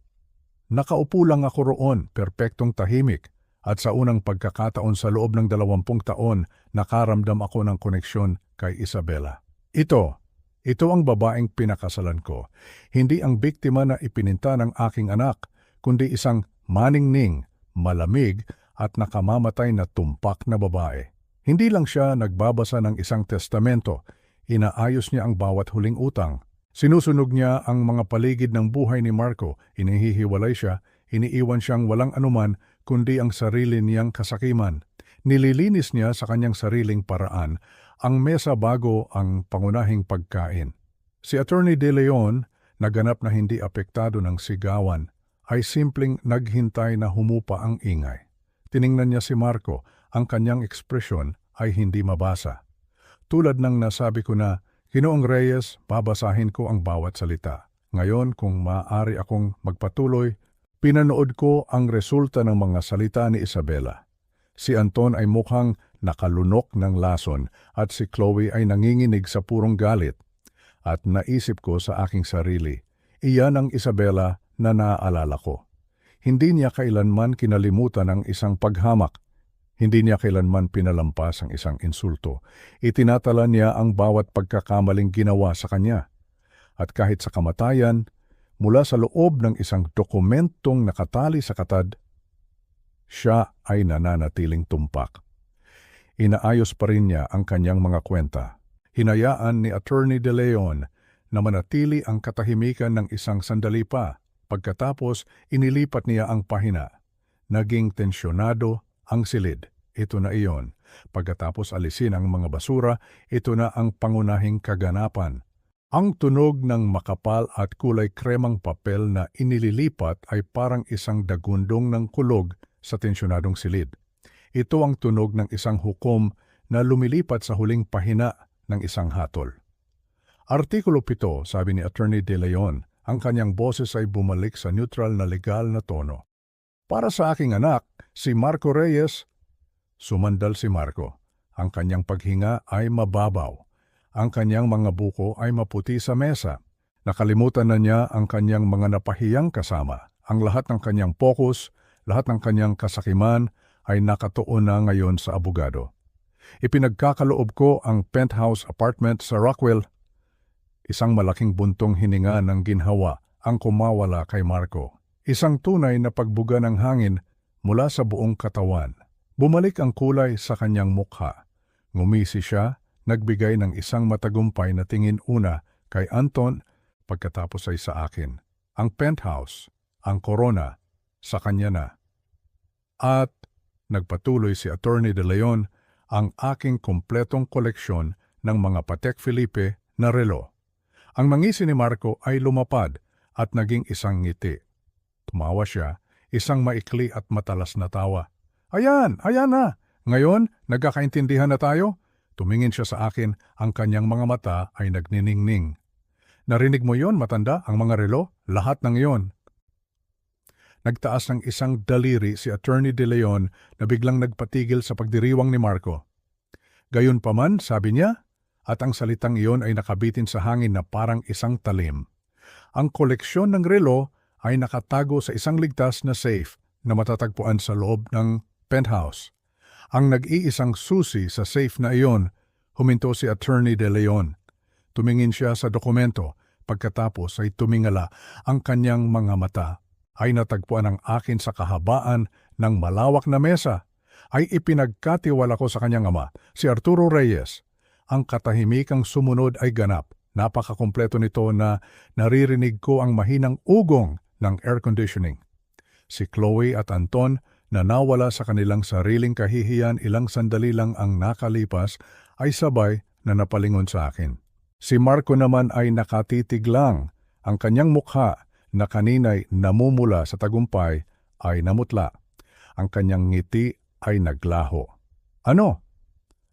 Nakaupo lang ako roon, perpektong tahimik, at sa unang pagkakataon sa loob ng 20 taon, nakaramdam ako ng koneksyon kay Isabela. Ito ang babaeng pinakasalan ko. Hindi ang biktima na ipininta ng aking anak, kundi isang maningning, malamig, at nakamamatay na tumpak na babae. Hindi lang siya nagbabasa ng isang testamento, inaayos niya ang bawat huling utang. Sinusunog niya ang mga paligid ng buhay ni Marco, inihihiwalay siya, iniiwan siyang walang anuman kundi ang sarili niyang kasakiman. Nililinis niya sa kanyang sariling paraan ang mesa bago ang pangunahing pagkain. Si Attorney De Leon, naganap na hindi apektado ng sigawan, ay simpleng naghintay na humupa ang ingay. Tiningnan niya si Marco, ang kanyang ekspresyon ay hindi mabasa. Tulad ng nasabi ko na, Ginoong Reyes, babasahin ko ang bawat salita. Ngayon, kung maaari akong magpatuloy, pinanood ko ang resulta ng mga salita ni Isabela. Si Anton ay mukhang nakalunok ng lason at si Chloe ay nanginginig sa purong galit. At naisip ko sa aking sarili, iyan ang Isabela na naaalala ko. Hindi niya kailanman kinalimutan ang isang paghamak. Hindi niya kailanman pinalampas ang isang insulto. Itinatala niya ang bawat pagkakamaling ginawa sa kanya. At kahit sa kamatayan, mula sa loob ng isang dokumentong nakatali sa katad, siya ay nananatiling tumpak. Inaayos pa rin niya ang kanyang mga kwenta. Hinayaan ni Attorney De Leon na manatili ang katahimikan ng isang sandali pa. Pagkatapos, inilipat niya ang pahina. Naging tensyonado ang silid. Ito na iyon. Pagkatapos alisin ang mga basura, ito na ang pangunahing kaganapan. Ang tunog ng makapal at kulay kremang papel na inililipat ay parang isang dagundong ng kulog sa tensyonadong silid. Ito ang tunog ng isang hukom na lumilipat sa huling pahina ng isang hatol. Artikulo 7, sabi ni Attorney De Leon, ang kanyang boses ay bumalik sa neutral na legal na tono. Para sa aking anak, si Marco Reyes, sumandal si Marco. Ang kanyang paghinga ay mababaw. Ang kanyang mga buko ay maputi sa mesa. Nakalimutan na niya ang kanyang mga napahiyang kasama. Ang lahat ng kanyang pokus, lahat ng kanyang kasakiman ay nakatuon na ngayon sa abogado. Ipinagkakaloob ko ang penthouse apartment sa Rockwell. Isang malaking buntong hininga ng ginhawa ang kumawala kay Marco. Isang tunay na pagbuga ng hangin mula sa buong katawan. Bumalik ang kulay sa kanyang mukha. Ngumisi siya, nagbigay ng isang matagumpay na tingin una kay Anton, pagkatapos ay sa akin. Ang penthouse, ang corona, sa kanya na. At nagpatuloy si Attorney De Leon, ang aking kompletong koleksyon ng mga Patek Philippe na relo. Ang mangisi ni Marco ay lumapad at naging isang ngiti. Tumawa siya, isang maikli at matalas na tawa. Ayan na! Ngayon, nagkakaintindihan na tayo? Tumingin siya sa akin, ang kanyang mga mata ay nagniningning. Narinig mo yon, matanda, ang mga relo? Lahat ng iyon. Nagtaas ng isang daliri si Attorney De Leon na biglang nagpatigil sa pagdiriwang ni Marco. Gayunpaman, sabi niya, at ang salitang iyon ay nakabitin sa hangin na parang isang talim. Ang koleksyon ng relo ay nakatago sa isang ligtas na safe na matatagpuan sa loob ng penthouse. Ang nag-iisang susi sa safe na iyon, huminto si Attorney De Leon. Tumingin siya sa dokumento, pagkatapos ay tumingala ang kanyang mga mata. Ay natagpuan ang akin sa kahabaan ng malawak na mesa, ay ipinagkatiwala ko sa kanyang ama, si Arturo Reyes. Ang katahimikang sumunod ay ganap. Napakakumpleto nito na naririnig ko ang mahinang ugong ng air conditioning. Si Chloe at Anton na nawala sa kanilang sariling kahihiyan ilang sandali lang ang nakalipas ay sabay na napalingon sa akin. Si Marco naman ay nakatitig lang. Ang kanyang mukha na kanina'y namumula sa tagumpay ay namutla. Ang kanyang ngiti ay naglaho. Ano?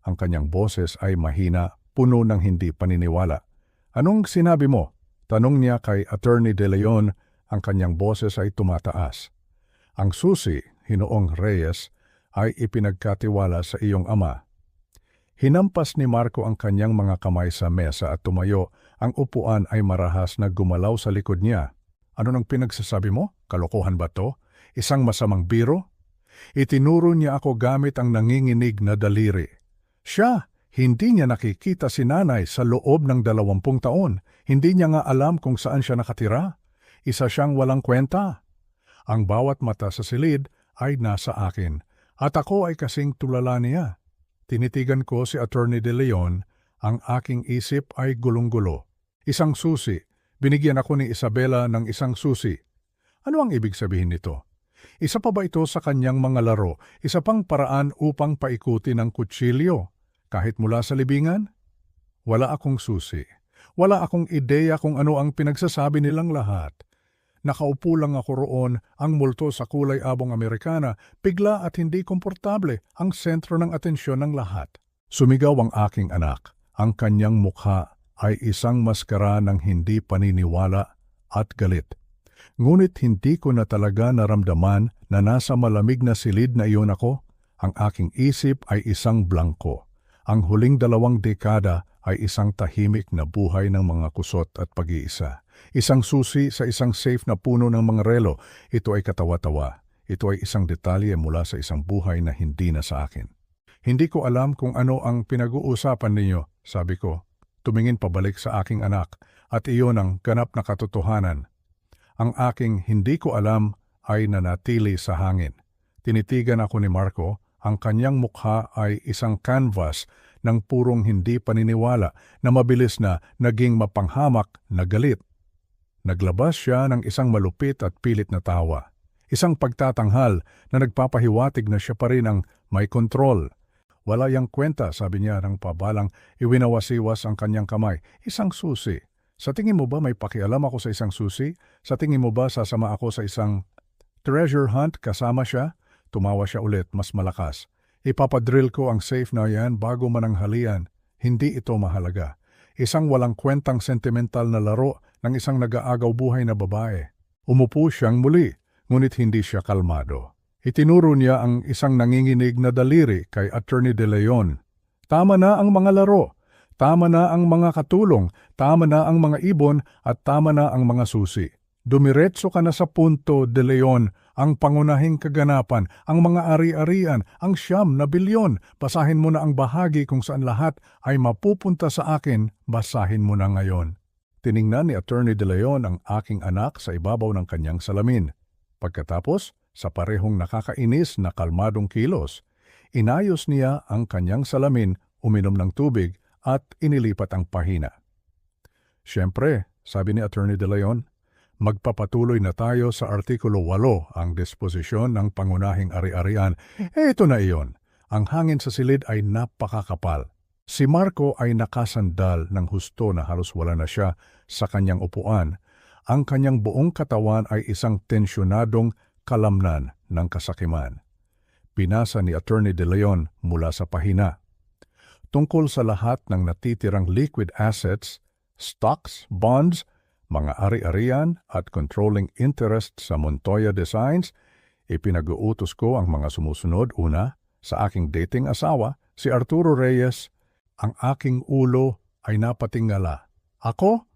Ang kanyang boses ay mahina, puno ng hindi paniniwala. Anong sinabi mo? Tanong niya kay Attorney De Leon, ang kanyang boses ay tumataas. Ang susi, Ginoong Reyes, ay ipinagkatiwala sa iyong ama. Hinampas ni Marco ang kanyang mga kamay sa mesa at tumayo. Ang upuan ay marahas na gumalaw sa likod niya. Ano nang pinagsasabi mo? Kalokohan ba to? Isang masamang biro? Itinuro niya ako gamit ang nanginginig na daliri. Siya, hindi niya nakikita si nanay sa loob ng 20 taon. Hindi niya nga alam kung saan siya nakatira. Isa siyang walang kwenta. Ang bawat mata sa silid ay nasa akin. At ako ay kasing tulala niya. Tinitigan ko si Attorney De Leon, ang aking isip ay gulong-gulo. Isang susi. Binigyan ako ni Isabela ng isang susi. Ano ang ibig sabihin nito? Isa pa ba ito sa kanyang mga laro? Isa pang paraan upang paikuti ng kutsilyo? Kahit mula sa libingan? Wala akong susi. Wala akong ideya kung ano ang pinagsasabi nilang lahat. Nakaupo lang ako roon, ang multo sa kulay abong Amerikana, bigla at hindi komportable, ang sentro ng atensyon ng lahat. Sumigaw ang aking anak. Ang kanyang mukha ay isang maskara ng hindi paniniwala at galit. Ngunit hindi ko na talaga naramdaman na nasa malamig na silid na iyon ako. Ang aking isip ay isang blangko. Ang huling 2 dekada ay isang tahimik na buhay ng mga kusot at pag-iisa. Isang susi sa isang safe na puno ng mga relo. Ito ay katawa-tawa. Ito ay isang detalye mula sa isang buhay na hindi na sa akin. Hindi ko alam kung ano ang pinag-uusapan ninyo, sabi ko. Tumingin pabalik sa aking anak at iyon ang ganap na katotohanan. Ang aking hindi ko alam ay nanatili sa hangin. Tinitigan ako ni Marco, ang kanyang mukha ay isang canvas ng purong hindi paniniwala na mabilis na naging mapanghamak na galit. Naglabas siya ng isang malupit at pilit na tawa. Isang pagtatanghal na nagpapahiwatig na siya pa rin ang may kontrol. Wala yang kwenta, sabi niya ng pabalang iwinawasiwas ang kanyang kamay. Isang susi. Sa tingin mo ba may pakialam ako sa isang susi? Sa tingin mo ba sasama ako sa isang treasure hunt kasama siya? Tumawa siya ulit, mas malakas. Ipapadrill ko ang safe na yan bago mananghalian. Hindi ito mahalaga. Isang walang kwentang sentimental na laro ng isang nag-aagaw buhay na babae. Umupo siyang muli, ngunit hindi siya kalmado. Itinuro niya ang isang nanginginig na daliri kay Attorney De Leon. Tama na ang mga laro. Tama na ang mga katulong. Tama na ang mga ibon at tama na ang mga susi. Dumiretso ka na sa punto, De Leon, ang pangunahing kaganapan, ang mga ari-arian, ang 9 bilyon. Basahin mo na ang bahagi kung saan lahat ay mapupunta sa akin, basahin mo na ngayon. Tiningnan ni Attorney De Leon ang aking anak sa ibabaw ng kanyang salamin. Pagkatapos, sa parehong nakakainis na kalmadong kilos, inayos niya ang kanyang salamin, uminom ng tubig at inilipat ang pahina. Siyempre, sabi ni Attorney De Leon, magpapatuloy na tayo sa Artikulo 8, ang disposisyon ng pangunahing ari-arian. Ito na iyon. Ang hangin sa silid ay napakakapal. Si Marco ay nakasandal ng husto na halos wala na siya sa kanyang upuan. Ang kanyang buong katawan ay isang tensyonadong kalamnan ng kasakiman. Pinasa ni Attorney De Leon mula sa pahina. Tungkol sa lahat ng natitirang liquid assets, stocks, bonds, mga ari-arian at controlling interest sa Montoya Designs, ipinag-uutos ko ang mga sumusunod. Una, sa aking dating asawa, si Arturo Reyes. Ang aking ulo ay napatingala. Ako?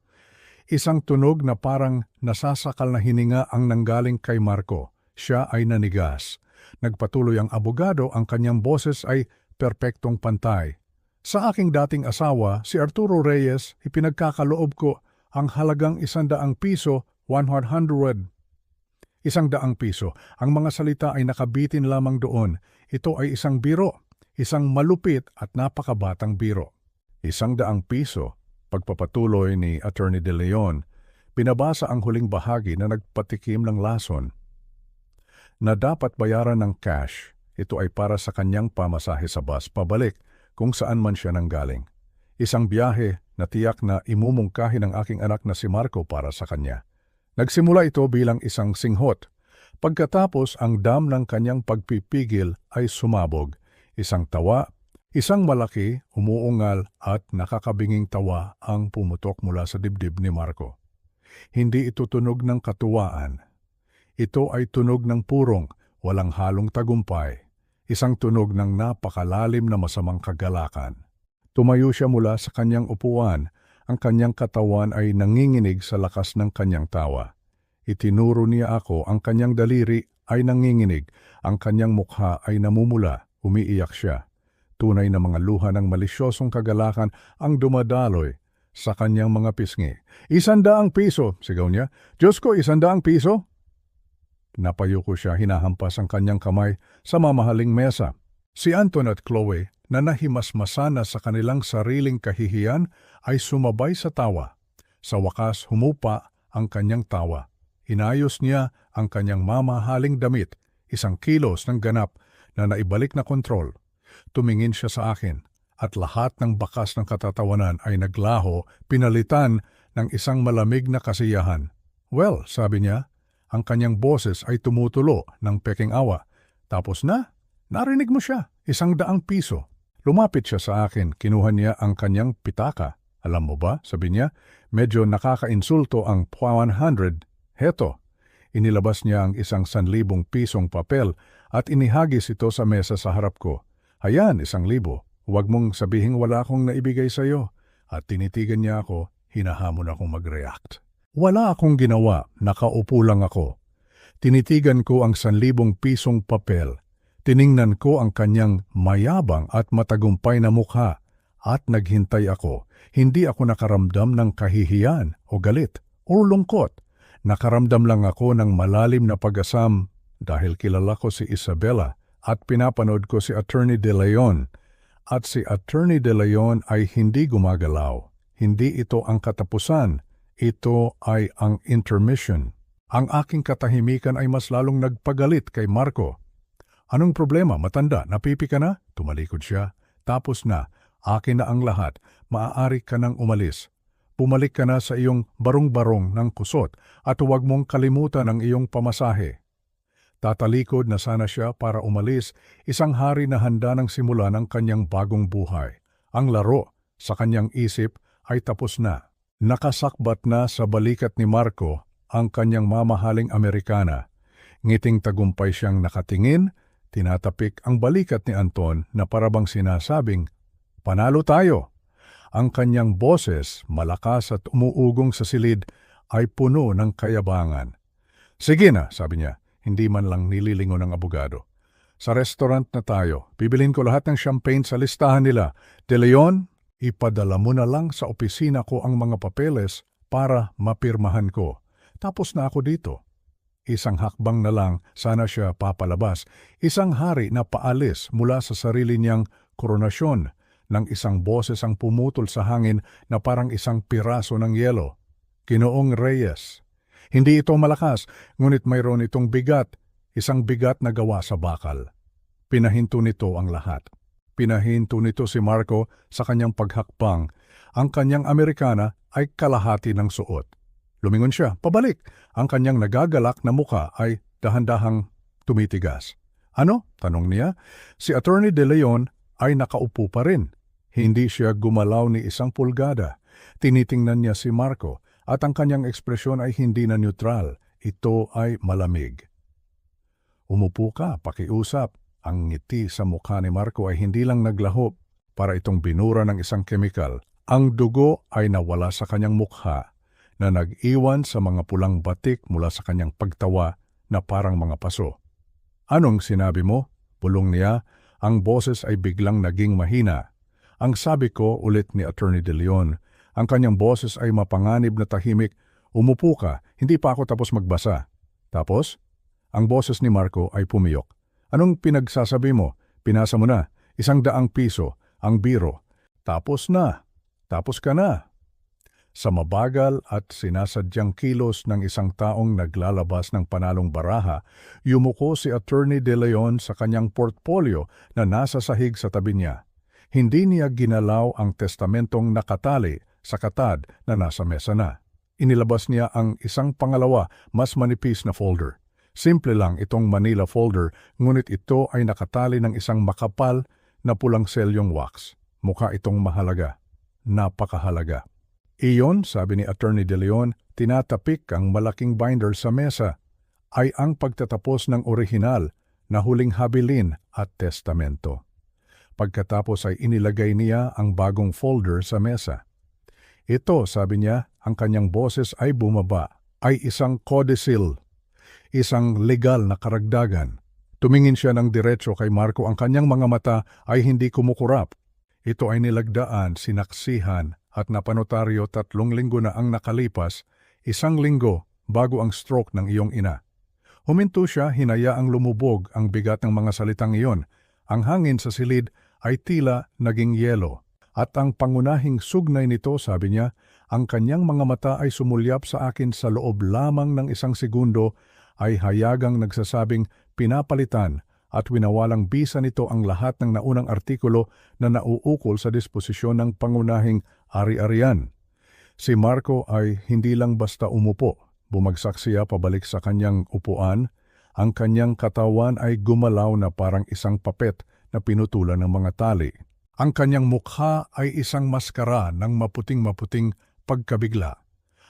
Isang tunog na parang nasasakal na hininga ang nanggaling kay Marco. Siya ay nanigas. Nagpatuloy ang abogado, ang kanyang boses ay perpektong pantay. Sa aking dating asawa, si Arturo Reyes, ipinagkakaloob ko ang halagang 100 piso, 100. 100 piso. Ang mga salita ay nakabitin lamang doon. Ito ay isang biro, isang malupit at napakabatang biro. 100 piso, pagpapatuloy ni Attorney De Leon, pinabasa ang huling bahagi na nagpatikim ng lason. Na dapat bayaran ng cash, ito ay para sa kanyang pamasahe sa bus pabalik kung saan man siya nanggaling. Isang biyahe na tiyak na imumungkahi ng aking anak na si Marco para sa kanya. Nagsimula ito bilang isang singhot. Pagkatapos ang dam ng kanyang pagpipigil ay sumabog. Isang tawa, isang malaki, umuungal at nakakabinging tawa ang pumutok mula sa dibdib ni Marco. Hindi ito tunog ng katuwaan. Ito ay tunog ng purong, walang halong tagumpay. Isang tunog ng napakalalim na masamang kagalakan. Tumayo siya mula sa kanyang upuan, ang kanyang katawan ay nanginginig sa lakas ng kanyang tawa. Itinuro niya ako, ang kanyang daliri ay nanginginig, ang kanyang mukha ay namumula, umiiyak siya. Tunay na mga luha ng malisyosong kagalakan ang dumadaloy sa kanyang mga pisngi. 100 piso, sigaw niya. Diyos ko, 100 piso? Napayuko siya, hinahampas ang kanyang kamay sa mamahaling mesa. Si Anton at Chloe, na nahimasmasana sa kanilang sariling kahihiyan, ay sumabay sa tawa. Sa wakas, humupa ang kanyang tawa. Inayos niya ang kanyang mamahaling damit, 1 kilos ng ganap na naibalik na kontrol. Tumingin siya sa akin at lahat ng bakas ng katatawanan ay naglaho, pinalitan ng isang malamig na kasiyahan. Well, sabi niya, ang kanyang boses ay tumutulo ng peking awa. Tapos na, narinig mo siya, 100 piso. Lumapit siya sa akin, kinuha niya ang kanyang pitaka. Alam mo ba, sabi niya, medyo nakakainsulto ang 100. Heto, inilabas niya ang 1,000 pisong papel at inihagis ito sa mesa sa harap ko. Hayan, 1,000. Huwag mong sabihing wala akong naibigay sa iyo. At tinitigan niya ako, hinahamon akong mag-react. Wala akong ginawa, nakaupo lang ako. Tinitigan ko ang 1,000 pisong papel. Tiningnan ko ang kanyang mayabang at matagumpay na mukha at naghintay ako. Hindi ako nakaramdam ng kahihiyan o galit o lungkot. Nakaramdam lang ako ng malalim na pag-asam dahil kilala ko si Isabela at pinapanood ko si Attorney De Leon. At si Attorney De Leon ay hindi gumagalaw. Hindi ito ang katapusan. Ito ay ang intermission. Ang aking katahimikan ay mas lalong nagpagalit kay Marco. Anong problema? Matanda, napipi ka na? Tumalikod siya. Tapos na, akin na ang lahat. Maaari ka nang umalis. Pumalik ka na sa iyong barong-barong ng kusot at huwag mong kalimutan ang iyong pamasahe. Tatalikod na sana siya para umalis, isang hari na handa ng simula ng kanyang bagong buhay. Ang laro sa kanyang isip ay tapos na. Nakasakbat na sa balikat ni Marco ang kanyang mamahaling Amerikana. Ngiting tagumpay siyang nakatingin, tinatapik ang balikat ni Anton na parabang sinasabing, "Panalo tayo." Ang kanyang boses, malakas at umuugong sa silid, ay puno ng kayabangan. "Sige na," sabi niya, hindi man lang nililingon ng abogado. "Sa restaurant na tayo. Bibilin ko lahat ng champagne sa listahan nila. De Leon, ipadala mo na lang sa opisina ko ang mga papeles para mapirmahan ko. Tapos na ako dito." Isang hakbang na lang, sana siya papalabas. Isang hari na paalis mula sa sarili niyang koronasyon ng isang boses ang pumutol sa hangin na parang isang piraso ng yelo. "Ginoong Reyes." Hindi ito malakas, ngunit mayroon itong bigat, isang bigat na gawa sa bakal. Pinahinto nito ang lahat. Pinahinto nito si Marco sa kanyang paghakbang. Ang kanyang Amerikana ay kalahati ng suot. Lumingon siya, pabalik. Ang kanyang nagagalak na muka ay dahan-dahang tumitigas. "Ano?" tanong niya. Si Attorney De Leon ay nakaupo pa rin. Hindi siya gumalaw ni 1 pulgada. Tinitingnan niya si Marco at ang kanyang ekspresyon ay hindi na neutral. Ito ay malamig. "Umupo ka, pakiusap." Ang ngiti sa mukha ni Marco ay hindi lang naglaho para itong binura ng isang kemikal. Ang dugo ay nawala sa kanyang mukha na nag-iwan sa mga pulang batik mula sa kanyang pagtawa na parang mga paso. "Anong sinabi mo?" Bulong niya. Ang boses ay biglang naging mahina. "Ang sabi ko," ulit ni Attorney De Leon. Ang kanyang boses ay mapanganib na tahimik. "Umupo ka, hindi pa ako tapos magbasa." "Tapos?" Ang boses ni Marco ay pumiyok. "Anong pinagsasabi mo? Pinasa mo na, 100 piso, ang biro. Tapos na. Tapos ka na." Sa mabagal at sinasadyang kilos ng isang taong naglalabas ng panalong baraha, yumuko si Attorney De Leon sa kanyang portfolio na nasa sahig sa tabi niya. Hindi niya ginalaw ang testamentong nakatali sa katad na nasa mesa na. Inilabas niya ang isang pangalawa, mas manipis na folder. Simple lang itong Manila folder, ngunit ito ay nakatali ng isang makapal na pulang selyong wax. Mukha itong mahalaga. Napakahalaga. "Iyon," sabi ni Attorney De Leon, tinatapik ang malaking binder sa mesa, "ay ang pagtatapos ng orihinal na huling habilin at testamento." Pagkatapos ay inilagay niya ang bagong folder sa mesa. "Ito," sabi niya, ang kanyang boses ay bumaba, "ay isang codicil, isang legal na karagdagan." Tumingin siya ng diretso kay Marco, ang kanyang mga mata ay hindi kumukurap. Ito ay nilagdaan, sinaksihan, at napanotaryo 3 linggo na ang nakalipas, 1 linggo bago ang stroke ng iyong ina. Huminto siya, hinayaang lumubog ang bigat ng mga salitang iyon. Ang hangin sa silid ay tila naging yelo. At ang pangunahing sugnay nito, sabi niya, ang kanyang mga mata ay sumulyap sa akin sa loob lamang ng isang segundo ay hayagang nagsasabing pinapalitan at winawalang bisa nito ang lahat ng naunang artikulo na nauukol sa disposisyon ng pangunahing ari-arian. Si Marco ay hindi lang basta umupo. Bumagsak siya pabalik sa kanyang upuan. Ang kanyang katawan ay gumalaw na parang isang papet na pinutulan ng mga tali. Ang kanyang mukha ay isang maskara ng maputing-maputing pagkabigla.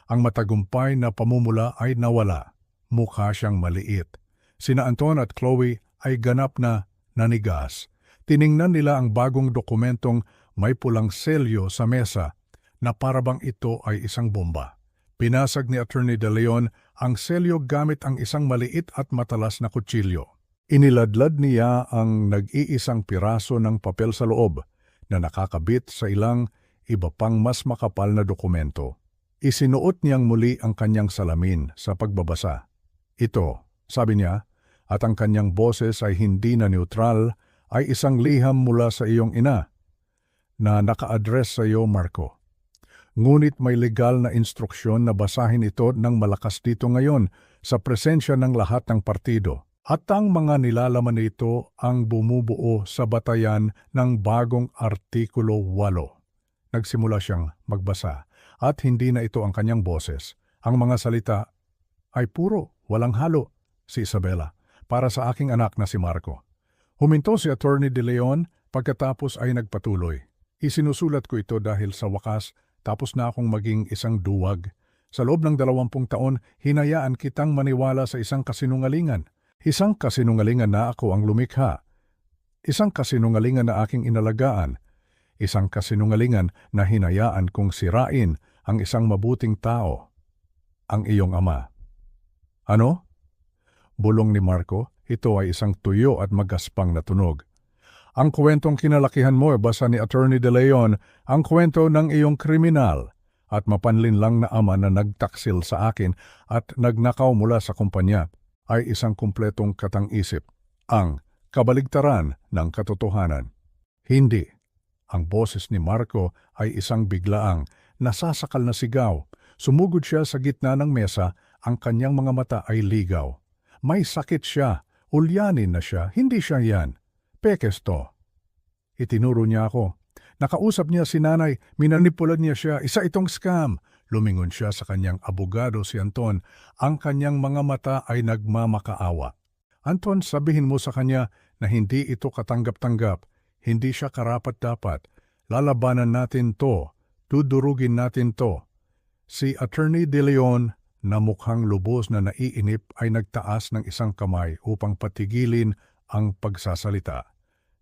Ang matagumpay na pamumula ay nawala. Mukha siyang maliit. Sina Anton at Chloe ay ganap na nanigas. Tiningnan nila ang bagong dokumentong may pulang selyo sa mesa na parabang ito ay isang bomba. Pinasag ni Attorney De Leon ang selyo gamit ang isang maliit at matalas na kutsilyo. Iniladlad niya ang nag-iisang piraso ng papel sa loob na nakakabit sa ilang iba pang mas makapal na dokumento. Isinuot niyang muli ang kanyang salamin sa pagbabasa. Ito, sabi niya, at ang kanyang boses ay hindi na neutral, ay isang liham mula sa iyong ina na naka-address sa iyo, Marco. Ngunit may legal na instruksyon na basahin ito ng malakas dito ngayon sa presensya ng lahat ng partido. At ang mga nilalaman nito ang bumubuo sa batayan ng bagong Artikulo 8. Nagsimula siyang magbasa at hindi na ito ang kanyang boses. Ang mga salita ay puro, walang halo, si Isabela, para sa aking anak na si Marco. Huminto si Attorney De Leon pagkatapos ay nagpatuloy. Isinusulat ko ito dahil sa wakas tapos na akong maging isang duwag. Sa loob ng 20 taon, hinayaan kitang maniwala sa isang kasinungalingan. Isang kasinungalingan na ako ang lumikha. Isang kasinungalingan na aking inalagaan. Isang kasinungalingan na hinayaan kong sirain ang isang mabuting tao, ang iyong ama. Ano? Bulong ni Marco, ito ay isang tuyo at magaspang na tunog. Ang kwentong kinalakihan mo, basa ni Attorney De Leon, ang kwento ng iyong kriminal at mapanlinlang na ama na nagtaksil sa akin at nagnakaw mula sa kumpanya ay isang kumpletong katang-isip, ang kabaligtaran ng katotohanan. Hindi. Ang boses ni Marco ay isang biglaang, nasasakal na sigaw. Sumugod siya sa gitna ng mesa, ang kanyang mga mata ay ligaw. May sakit siya, ulyanin na siya, hindi siya yan. Pekes to. Itinuro niya ako. Nakausap niya si nanay, minanipulan niya siya, isa itong scam. Lumingon siya sa kanyang abogado si Anton. Ang kanyang mga mata ay nagmamakaawa. Anton, sabihin mo sa kanya na hindi ito katanggap-tanggap, hindi siya karapat-dapat. Lalabanan natin to, dudurugin natin to. Si Attorney De Leon na mukhang lubos na naiinip ay nagtaas ng isang kamay upang patigilin ang pagsasalita.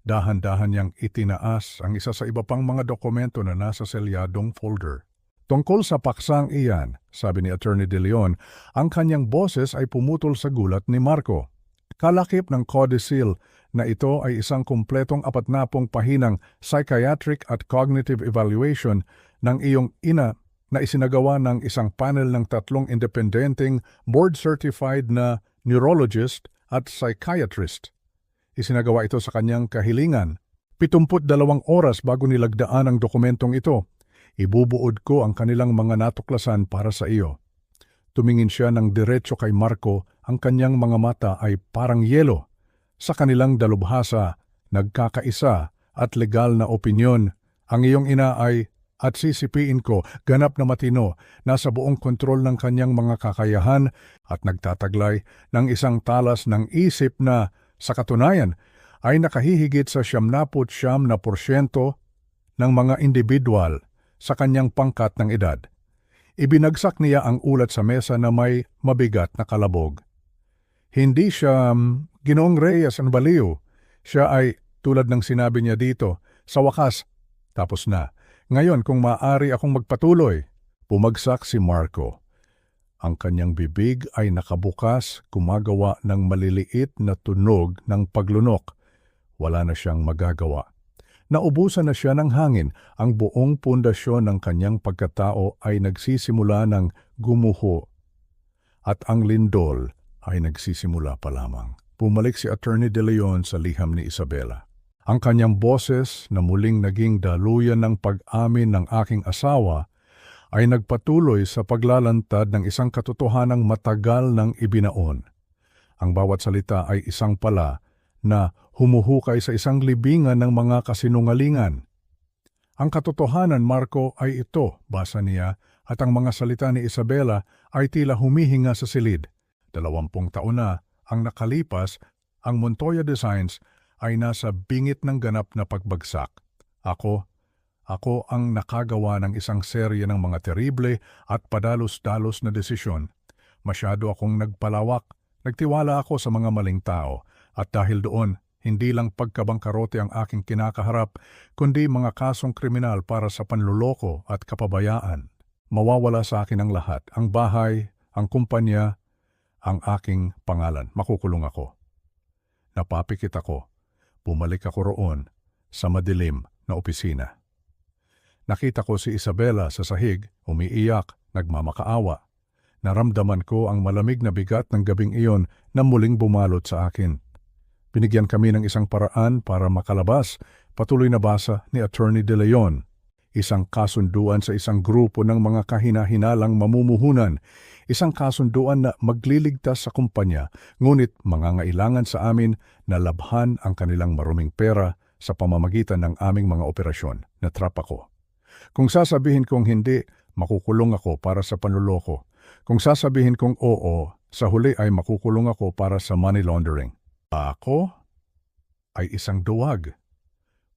Dahan-dahan niyang itinaas ang isa sa iba pang mga dokumento na nasa selyadong folder. Tungkol sa paksang iyan, sabi ni Attorney De Leon, ang kanyang boses ay pumutol sa gulat ni Marco. Kalakip ng codicil na ito ay isang kumpletong 40 pahinang psychiatric at cognitive evaluation ng iyong ina na isinagawa ng isang panel ng 3 independenteng board-certified na neurologist at psychiatrist. Isinagawa ito sa kanyang kahilingan. 72 oras bago nilagdaan ang dokumentong ito. Ibubuod ko ang kanilang mga natuklasan para sa iyo. Tumingin siya ng diretso kay Marco, ang kanyang mga mata ay parang yelo. Sa kanilang dalubhasa, nagkakaisa at legal na opinyon. Ang iyong ina ay, at sisipiin ko, ganap na matino, nasa buong kontrol ng kanyang mga kakayahan at nagtataglay ng isang talas ng isip na, sa katunayan, ay nakahihigit sa 99% ng mga individual sa kanyang pangkat ng edad. Ibinagsak niya ang ulat sa mesa na may mabigat na kalabog. Hindi siya Ginoong Reyes ang baliw. Siya ay, tulad ng sinabi niya dito, sa wakas, tapos na. Ngayon, kung maaari akong magpatuloy, bumagsak si Marco. Ang kanyang bibig ay nakabukas, gumagawa ng maliliit na tunog ng paglunok. Wala na siyang magagawa. Naubusan na siya ng hangin. Ang buong pundasyon ng kanyang pagkatao ay nagsisimula ng gumuho. At ang lindol ay nagsisimula pa lamang. Bumalik si Attorney De Leon sa liham ni Isabela. Ang kanyang boses na muling naging daluyan ng pag-amin ng aking asawa ay nagpatuloy sa paglalantad ng isang katotohanang matagal nang ibinaon. Ang bawat salita ay isang pala na humuhukay sa isang libingan ng mga kasinungalingan. Ang katotohanan, Marco, ay ito, basa niya, at ang mga salita ni Isabela ay tila humihinga sa silid. 20 taon na ang nakalipas, ang Montoya Designs ay nasa bingit ng ganap na pagbagsak. Ako ang nakagawa ng isang serye ng mga terrible at padalos-dalos na desisyon. Masyado akong nagpalawak, nagtiwala ako sa mga maling tao, at dahil doon, hindi lang pagkabangkarote ang aking kinakaharap, kundi mga kasong kriminal para sa panluloko at kapabayaan. Mawawala sa akin ang lahat, ang bahay, ang kumpanya, ang aking pangalan. Makukulong ako. Napapikit ako. Bumalik ako roon sa madilim na opisina. Nakita ko si Isabela sa sahig, umiiyak, nagmamakaawa. Naramdaman ko ang malamig na bigat ng gabing iyon na muling bumalot sa akin. Binigyan kami ng isang paraan para makalabas, patuloy na basa ni Attorney De Leon. Isang kasunduan sa isang grupo ng mga kahina-hinalang mamumuhunan, isang kasunduan na magliligtas sa kumpanya, ngunit mangangailangan sa amin na labhan ang kanilang maruming pera sa pamamagitan ng aming mga operasyon. Natrap ako. Kung sasabihin kong hindi, makukulong ako para sa panluloko. Kung sasabihin kong oo, sa huli ay makukulong ako para sa money laundering. Ako ay isang duwag.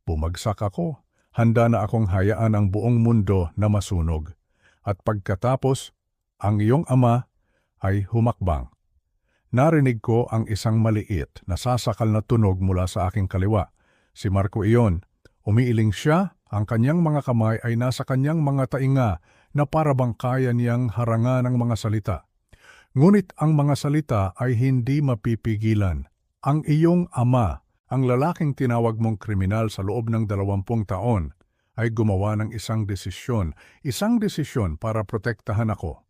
Bumagsak ako. Handa na akong hayaan ang buong mundo na masunog. At pagkatapos, ang iyong ama ay humakbang. Narinig ko ang isang maliit na sasakal na tunog mula sa aking kaliwa. Si Marco iyon. Umiiling siya, ang kanyang mga kamay ay nasa kanyang mga tainga na parabang kaya niyang harangan ng mga salita. Ngunit ang mga salita ay hindi mapipigilan. Ang iyong ama, ang lalaking tinawag mong kriminal sa loob ng 20 taon, ay gumawa ng isang desisyon para protektahan ako,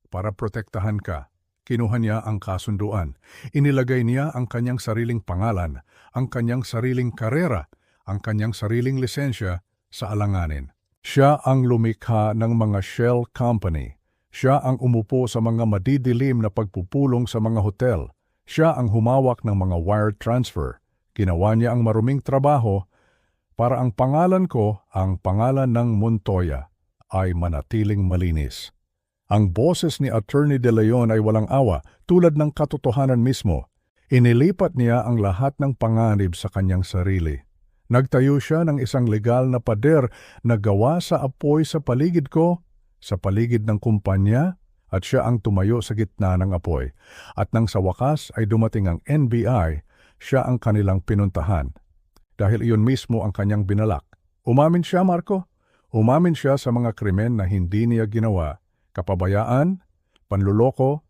para protektahan ka. Kinuha niya ang kasunduan. Inilagay niya ang kanyang sariling pangalan, ang kanyang sariling karera, ang kanyang sariling lisensya sa alanganin. Siya ang lumikha ng mga shell company. Siya ang umupo sa mga madidilim na pagpupulong sa mga hotel. Siya ang humawak ng mga wire transfer. Ginawa niya ang maruming trabaho para ang pangalan ko, ang pangalan ng Montoya, ay manatiling malinis. Ang boses ni Attorney De Leon ay walang awa, tulad ng katotohanan mismo. Inilipat niya ang lahat ng panganib sa kanyang sarili. Nagtayo siya ng isang legal na pader na gawa sa apoy sa paligid ko, sa paligid ng kumpanya, at siya ang tumayo sa gitna ng apoy. At nang sa wakas ay dumating ang NBI, siya ang kanilang pinuntahan. Dahil iyon mismo ang kanyang binalak. Umamin siya, Marco. Umamin siya sa mga krimen na hindi niya ginawa. Kapabayaan, panluloko,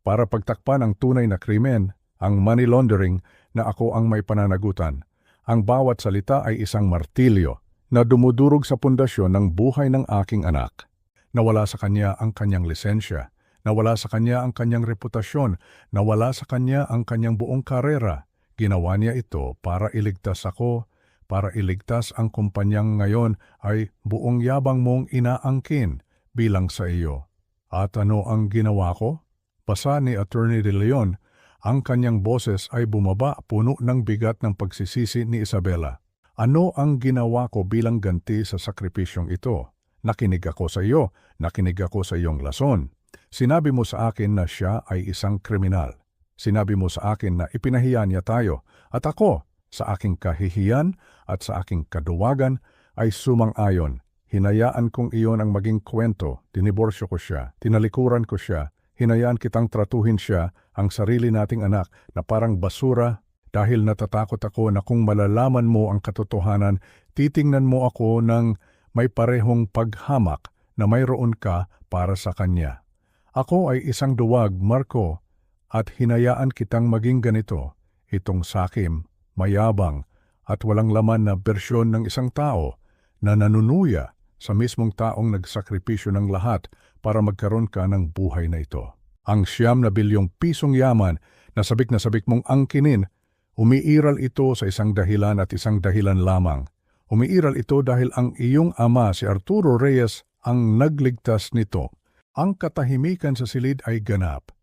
para pagtakpan ang tunay na krimen, ang money laundering na ako ang may pananagutan. Ang bawat salita ay isang martilyo na dumudurog sa pundasyon ng buhay ng aking anak. Nawala sa kanya ang kanyang lisensya, nawala sa kanya ang kanyang reputasyon, nawala sa kanya ang kanyang buong karera. Ginawa niya ito para iligtas ako, para iligtas ang kumpanyang ngayon ay buong yabang mong inaangkin bilang sa iyo. At ano ang ginawa ko? Basa ni Attorney De Leon, ang kanyang boses ay bumaba puno ng bigat ng pagsisisi ni Isabela. Ano ang ginawa ko bilang ganti sa sakripisyong ito? Nakinig ako sa iyo, nakinig ako sa iyong lason. Sinabi mo sa akin na siya ay isang kriminal. Sinabi mo sa akin na ipinahiya niya tayo, at ako, sa aking kahihiyan at sa aking kaduwagan, ay sumang-ayon. Hinayaan kong iyon ang maging kwento, diniborsyo ko siya, tinalikuran ko siya, hinayaan kitang tratuhin siya, ang sarili nating anak, na parang basura, dahil natatakot ako na kung malalaman mo ang katotohanan, titingnan mo ako ng may parehong paghamak na mayroon ka para sa kanya. Ako ay isang duwag, Marco, at hinayaan kitang maging ganito, itong sakim, mayabang, at walang laman na bersyon ng isang tao na nanunuya sa mismong taong nagsakripisyo ng lahat para magkaroon ka ng buhay na ito. Ang 9 bilyong pisong yaman na sabik mong angkinin, umiiral ito sa isang dahilan at isang dahilan lamang. Umiiral ito dahil ang iyong ama si Arturo Reyes ang nagligtas nito. Ang katahimikan sa silid ay ganap.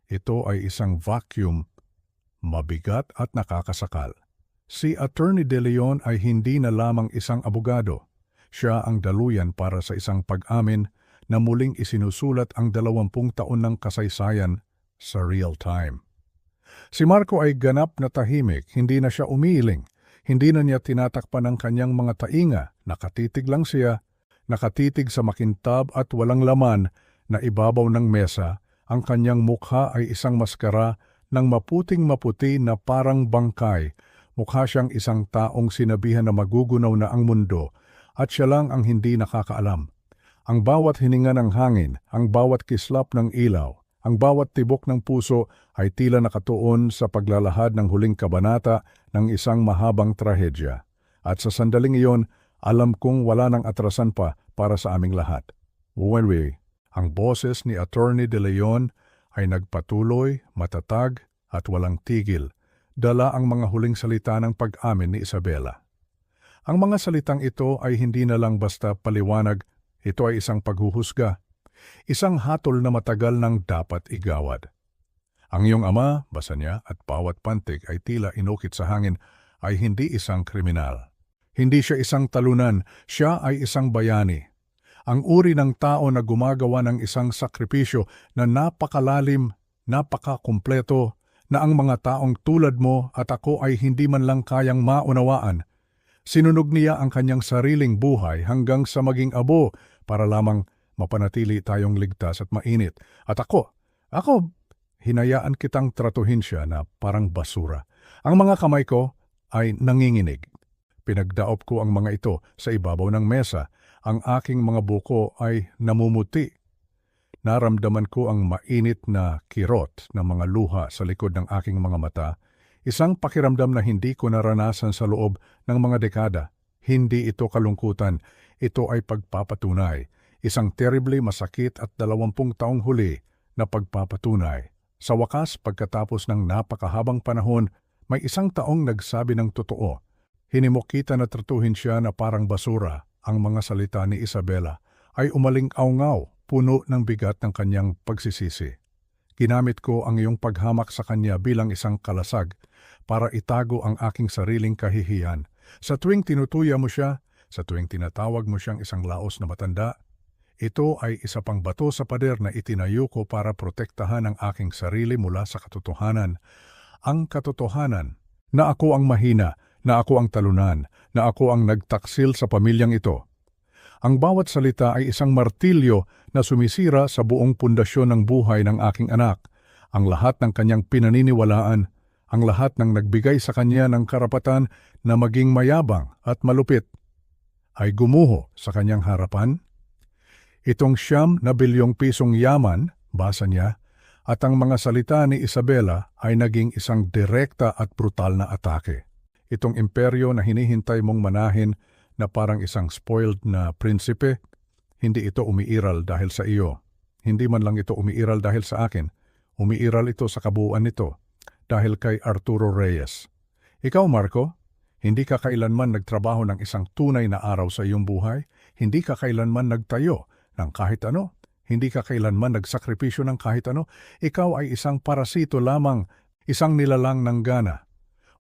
Ito ay isang vacuum, mabigat at nakakasakal. Si Attorney De Leon ay hindi na lamang isang abogado. Siya ang daluyan para sa isang pag-amin na muling isinusulat ang 20 taon ng kasaysayan sa real time. Si Marco ay ganap na tahimik, hindi na siya umiiling, hindi na niya tinatakpan ang kanyang mga tainga, nakatitig lang siya, nakatitig sa makintab at walang laman na ibabaw ng mesa. Ang kanyang mukha ay isang maskara ng maputing-maputi na parang bangkay. Mukha siyang isang taong sinabihan na magugunaw na ang mundo at siya lang ang hindi nakakaalam. Ang bawat hininga ng hangin, ang bawat kislap ng ilaw, ang bawat tibok ng puso ay tila nakatuon sa paglalahad ng huling kabanata ng isang mahabang trahedya. At sa sandaling iyon, alam kong wala nang atrasan pa para sa aming lahat. Ang boses ni Attorney De Leon ay nagpatuloy, matatag at walang tigil, dala ang mga huling salita ng pag-amin ni Isabela. Ang mga salitang ito ay hindi na lang basta paliwanag, ito ay isang paghuhusga, isang hatol na matagal nang dapat igawad. Ang iyong ama, basa niya, at bawat pantig ay tila inukit sa hangin, ay hindi isang kriminal. Hindi siya isang talunan, siya ay isang bayani. Ang uri ng tao na gumagawa ng isang sakripisyo na napakalalim, napakakumpleto, na ang mga taong tulad mo at ako ay hindi man lang kayang maunawaan. Sinunog niya ang kanyang sariling buhay hanggang sa maging abo para lamang mapanatili tayong ligtas at mainit. At ako, hinayaan kitang tratuhin siya na parang basura. Ang mga kamay ko ay nanginginig. Pinagdaop ko ang mga ito sa ibabaw ng mesa. Ang aking mga buko ay namumuti. Naramdaman ko ang mainit na kirot ng mga luha sa likod ng aking mga mata. Isang pakiramdam na hindi ko naranasan sa loob ng mga dekada. Hindi ito kalungkutan. Ito ay pagpapatunay. Isang terribly masakit at 20 taong huli na pagpapatunay. Sa wakas, pagkatapos ng napakahabang panahon, may isang taong nagsabi ng totoo. Hinimok kita na tratuhin siya na parang basura. Ang mga salita ni Isabela ay umaling-awngaw, puno ng bigat ng kanyang pagsisisi. Ginamit ko ang iyong paghamak sa kanya bilang isang kalasag para itago ang aking sariling kahihiyan. Sa tuwing tinutuya mo siya, sa tuwing tinatawag mo siyang isang laos na matanda, ito ay isa pang bato sa pader na itinayo ko para protektahan ang aking sarili mula sa katotohanan. Ang katotohanan na ako ang mahina, na ako ang talunan, na ako ang nagtaksil sa pamilyang ito. Ang bawat salita ay isang martilyo na sumisira sa buong pundasyon ng buhay ng aking anak. Ang lahat ng kanyang pinaniniwalaan, ang lahat ng nagbigay sa kanya ng karapatan na maging mayabang at malupit, ay gumuho sa kanyang harapan. Itong 9 bilyong pisong yaman, basa niya, at ang mga salita ni Isabela ay naging isang direkta at brutal na atake. Itong imperyo na hinihintay mong manahin na parang isang spoiled na prinsipe, hindi ito umiiral dahil sa iyo. Hindi man lang ito umiiral dahil sa akin. Umiiral ito sa kabuuan nito dahil kay Arturo Reyes. Ikaw, Marco, hindi ka kailanman nagtrabaho ng isang tunay na araw sa iyong buhay. Hindi ka kailanman nagtayo ng kahit ano. Hindi ka kailanman nagsakripisyo ng kahit ano. Ikaw ay isang parasito lamang, isang nilalang ng gana.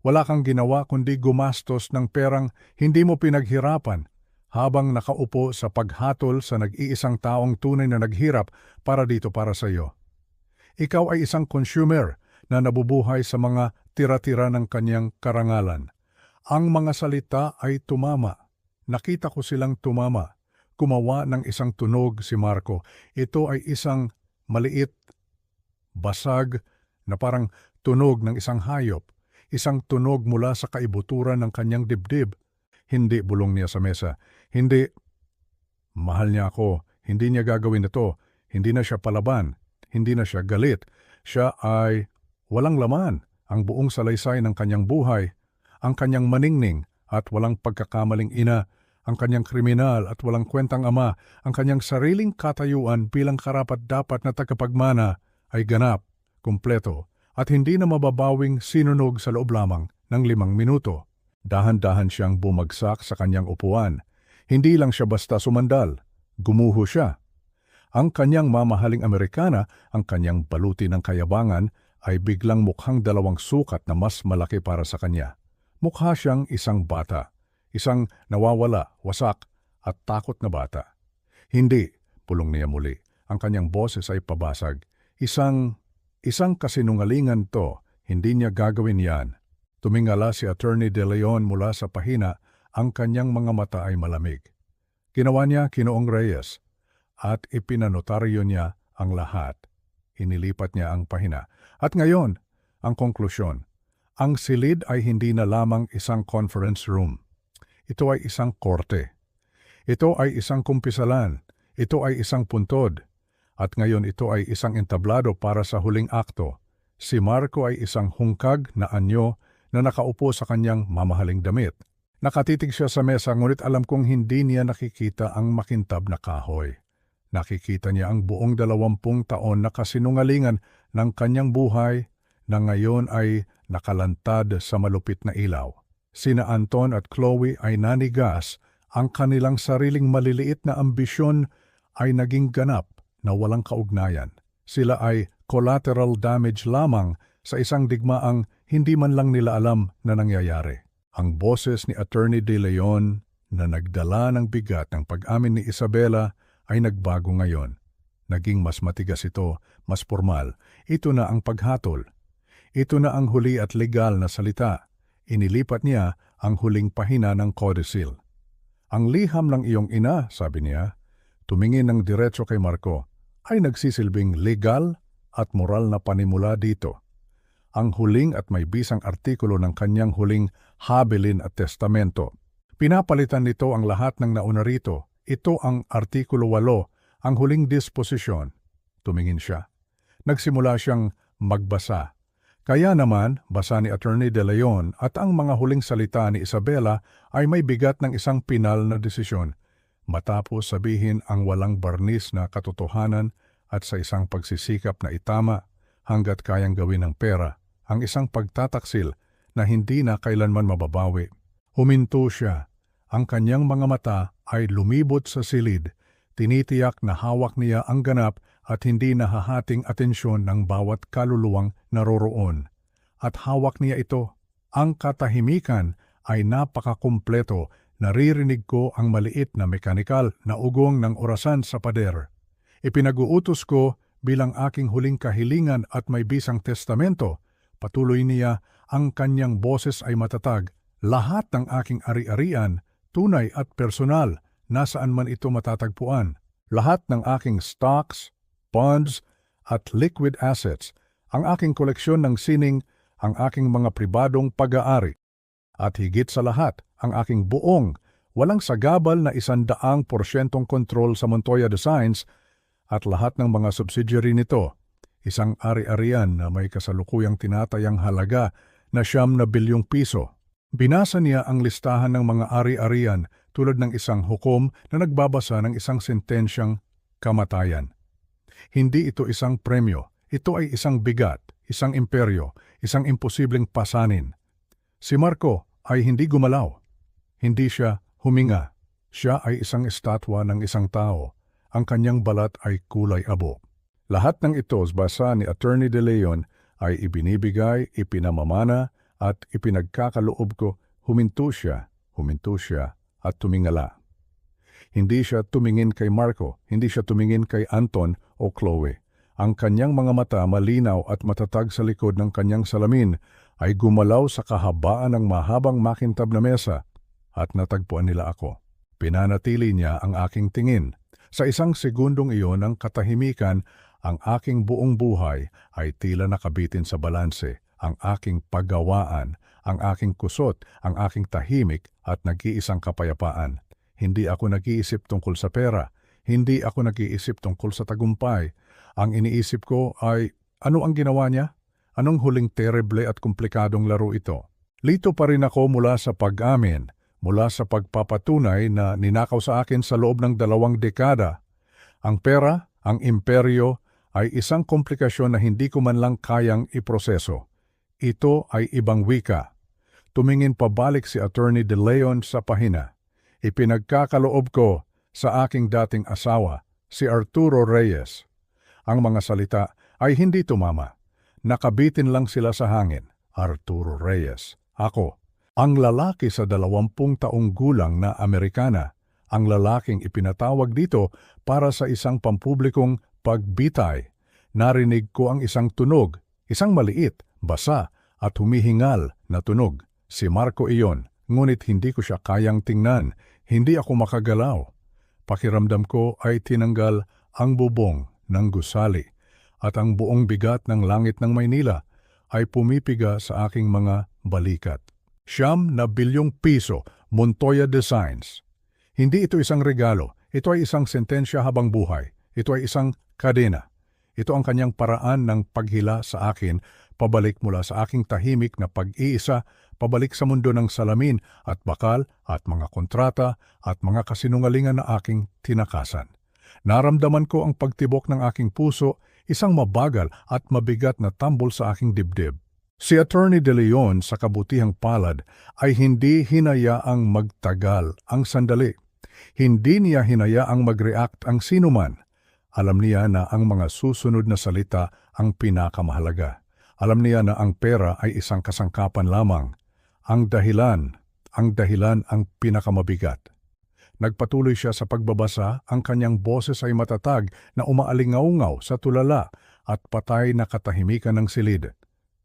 Wala kang ginawa kundi gumastos ng perang hindi mo pinaghirapan habang nakaupo sa paghatol sa nag-iisang taong tunay na naghirap para dito para sa iyo. Ikaw ay isang consumer na nabubuhay sa mga tira-tira ng kanyang karangalan. Ang mga salita ay tumama. Nakita ko silang tumama. Kumawa ng isang tunog si Marco. Ito ay isang maliit, basag na parang tunog ng isang hayop. Isang tunog mula sa kaibuturan ng kanyang dibdib. Hindi bulong niya sa mesa. Hindi, mahal niya ako. Hindi niya gagawin ito. Hindi na siya palaban. Hindi na siya galit. Siya ay walang laman. Ang buong salaysay ng kanyang buhay, ang kanyang maningning at walang pagkakamaling ina, ang kanyang kriminal at walang kwentang ama, ang kanyang sariling katayuan bilang karapat-dapat na tagapagmana ay ganap, kumpleto, at hindi na mababawing sinunog sa loob lamang ng 5 minuto. Dahan-dahan siyang bumagsak sa kanyang upuan. Hindi lang siya basta sumandal, gumuho siya. Ang kanyang mamahaling Amerikana, ang kanyang baluti ng kayabangan, ay biglang mukhang 2 sukat na mas malaki para sa kanya. Mukha siyang isang bata, isang nawawala, wasak, at takot na bata. Hindi, pulong niya muli. Ang kanyang boses ay pabasag. Isang kasinungalingan to, hindi niya gagawin yan. Tumingala si Attorney De Leon mula sa pahina, ang kanyang mga mata ay malamig. Ginawa niya Ginoong Reyes at ipinanotaryo niya ang lahat. Inilipat niya ang pahina. At ngayon, ang konklusyon. Ang silid ay hindi na lamang isang conference room. Ito ay isang korte. Ito ay isang kumpisalan. Ito ay isang puntod. At ngayon ito ay isang entablado para sa huling akto. Si Marco ay isang hungkag na anyo na nakaupo sa kanyang mamahaling damit. Nakatitig siya sa mesa ngunit alam kong hindi niya nakikita ang makintab na kahoy. Nakikita niya ang buong 20 taon na kasinungalingan ng kanyang buhay na ngayon ay nakalantad sa malupit na ilaw. Sina Anton at Chloe ay nanigas, ang kanilang sariling maliliit na ambisyon ay naging ganap na walang kaugnayan. Sila ay collateral damage lamang sa isang digmaang hindi man lang nila alam na nangyayari. Ang boses ni Attorney De Leon na nagdala ng bigat ng pag-amin ni Isabela ay nagbago ngayon. Naging mas matigas ito, mas formal. Ito na ang paghatol. Ito na ang huli at legal na salita. Inilipat niya ang huling pahina ng codicil. Ang liham ng iyong ina, sabi niya, tumingin ng diretso kay Marco, ay nagsisilbing legal at moral na panimula dito. Ang huling at may bisang artikulo ng kanyang huling habilin at testamento. Pinapalitan nito ang lahat ng nauna rito. Ito ang artikulo 8, ang huling disposisyon. Tumingin siya. Nagsimula siyang magbasa. Kaya naman, basa ni Attorney De Leon at ang mga huling salita ni Isabela ay may bigat ng isang pinal na desisyon. Matapos sabihin ang walang barnis na katotohanan at sa isang pagsisikap na itama hanggat kayang gawin ng pera, ang isang pagtataksil na hindi na kailanman mababawi. Huminto siya. Ang kanyang mga mata ay lumibot sa silid. Tinitiyak na hawak niya ang ganap at hindi nahahating atensyon ng bawat kaluluwang naroroon. At hawak niya ito. Ang katahimikan ay napakakumpleto. Naririnig ko ang maliit na mekanikal na ugong ng orasan sa pader. Ipinag-uutos ko bilang aking huling kahilingan at may bisang testamento. Patuloy niya, ang kanyang boses ay matatag. Lahat ng aking ari-arian, tunay at personal, nasaan man ito matatagpuan. Lahat ng aking stocks, bonds, at liquid assets, ang aking koleksyon ng sining, ang aking mga pribadong pag-aari. At higit sa lahat, ang aking buong, walang sagabal na 100% kontrol sa Montoya Designs at lahat ng mga subsidiary nito, isang ari-arian na may kasalukuyang tinatayang halaga na 9 bilyong piso. Binasa niya ang listahan ng mga ari-arian tulad ng isang hukom na nagbabasa ng isang sentensyang kamatayan. Hindi ito isang premyo, ito ay isang bigat, isang imperyo, isang imposibleng pasanin. Si Marco ay hindi gumalaw. Hindi siya huminga. Siya ay isang estatwa ng isang tao. Ang kanyang balat ay kulay abo. Lahat ng ito, basa ni Attorney De Leon, ay ibinibigay, ipinamamana, at ipinagkakaloob ko. Huminto siya, at tumingala. Hindi siya tumingin kay Marco, hindi siya tumingin kay Anton o Chloe. Ang kanyang mga mata malinaw at matatag sa likod ng kanyang salamin ay gumalaw sa kahabaan ng mahabang makintab na mesa at natagpuan nila ako. Pinanatili niya ang aking tingin. Sa isang segundong iyon ng katahimikan, ang aking buong buhay ay tila nakabitin sa balanse. Ang aking paggawaan, ang aking kusot, ang aking tahimik at nag-iisang kapayapaan. Hindi ako nag-iisip tungkol sa pera. Hindi ako nag-iisip tungkol sa tagumpay. Ang iniisip ko ay, ano ang ginawa niya? Anong huling terrible at komplikadong laro ito? Lito pa rin ako mula sa pag-amin, mula sa pagpapatunay na ninakaw sa akin sa loob ng 2 dekada. Ang pera, ang imperyo, ay isang komplikasyon na hindi ko man lang kayang iproseso. Ito ay ibang wika. Tumingin pabalik si Attorney De Leon sa pahina. Ipinagkakaloob ko sa aking dating asawa, si Arturo Reyes. Ang mga salita ay hindi tumama. Nakabitin lang sila sa hangin. Arturo Reyes. Ako, ang lalaki sa 20 taong gulang na Amerikana, ang lalaking ipinatawag dito para sa isang pampublikong pagbitay. Narinig ko ang isang tunog, isang maliit, basa at humihingal na tunog. Si Marco iyon, ngunit hindi ko siya kayang tingnan, hindi ako makagalaw. Pakiramdam ko ay tinanggal ang bubong ng gusali at ang buong bigat ng langit ng Maynila ay pumipiga sa aking mga balikat. ₱9 bilyong, Montoya Designs. Hindi ito isang regalo, ito ay isang sentensya habang buhay, ito ay isang kadena. Ito ang kanyang paraan ng paghila sa akin, pabalik mula sa aking tahimik na pag-iisa, pabalik sa mundo ng salamin at bakal at mga kontrata at mga kasinungalingan na aking tinakasan. Naramdaman ko ang pagtibok ng aking puso, isang mabagal at mabigat na tambol sa aking dibdib. Si Attorney De Leon sa kabutihang palad ay hindi hinayaang magtagal ang sandali. Hindi niya hinayaang mag-react ang sinuman. Alam niya na ang mga susunod na salita ang pinakamahalaga. Alam niya na ang pera ay isang kasangkapan lamang. Ang dahilan ang pinakamabigat. Nagpatuloy siya sa pagbabasa, ang kanyang boses ay matatag na umaalingaungaw sa tulala at patay na katahimikan ng silid.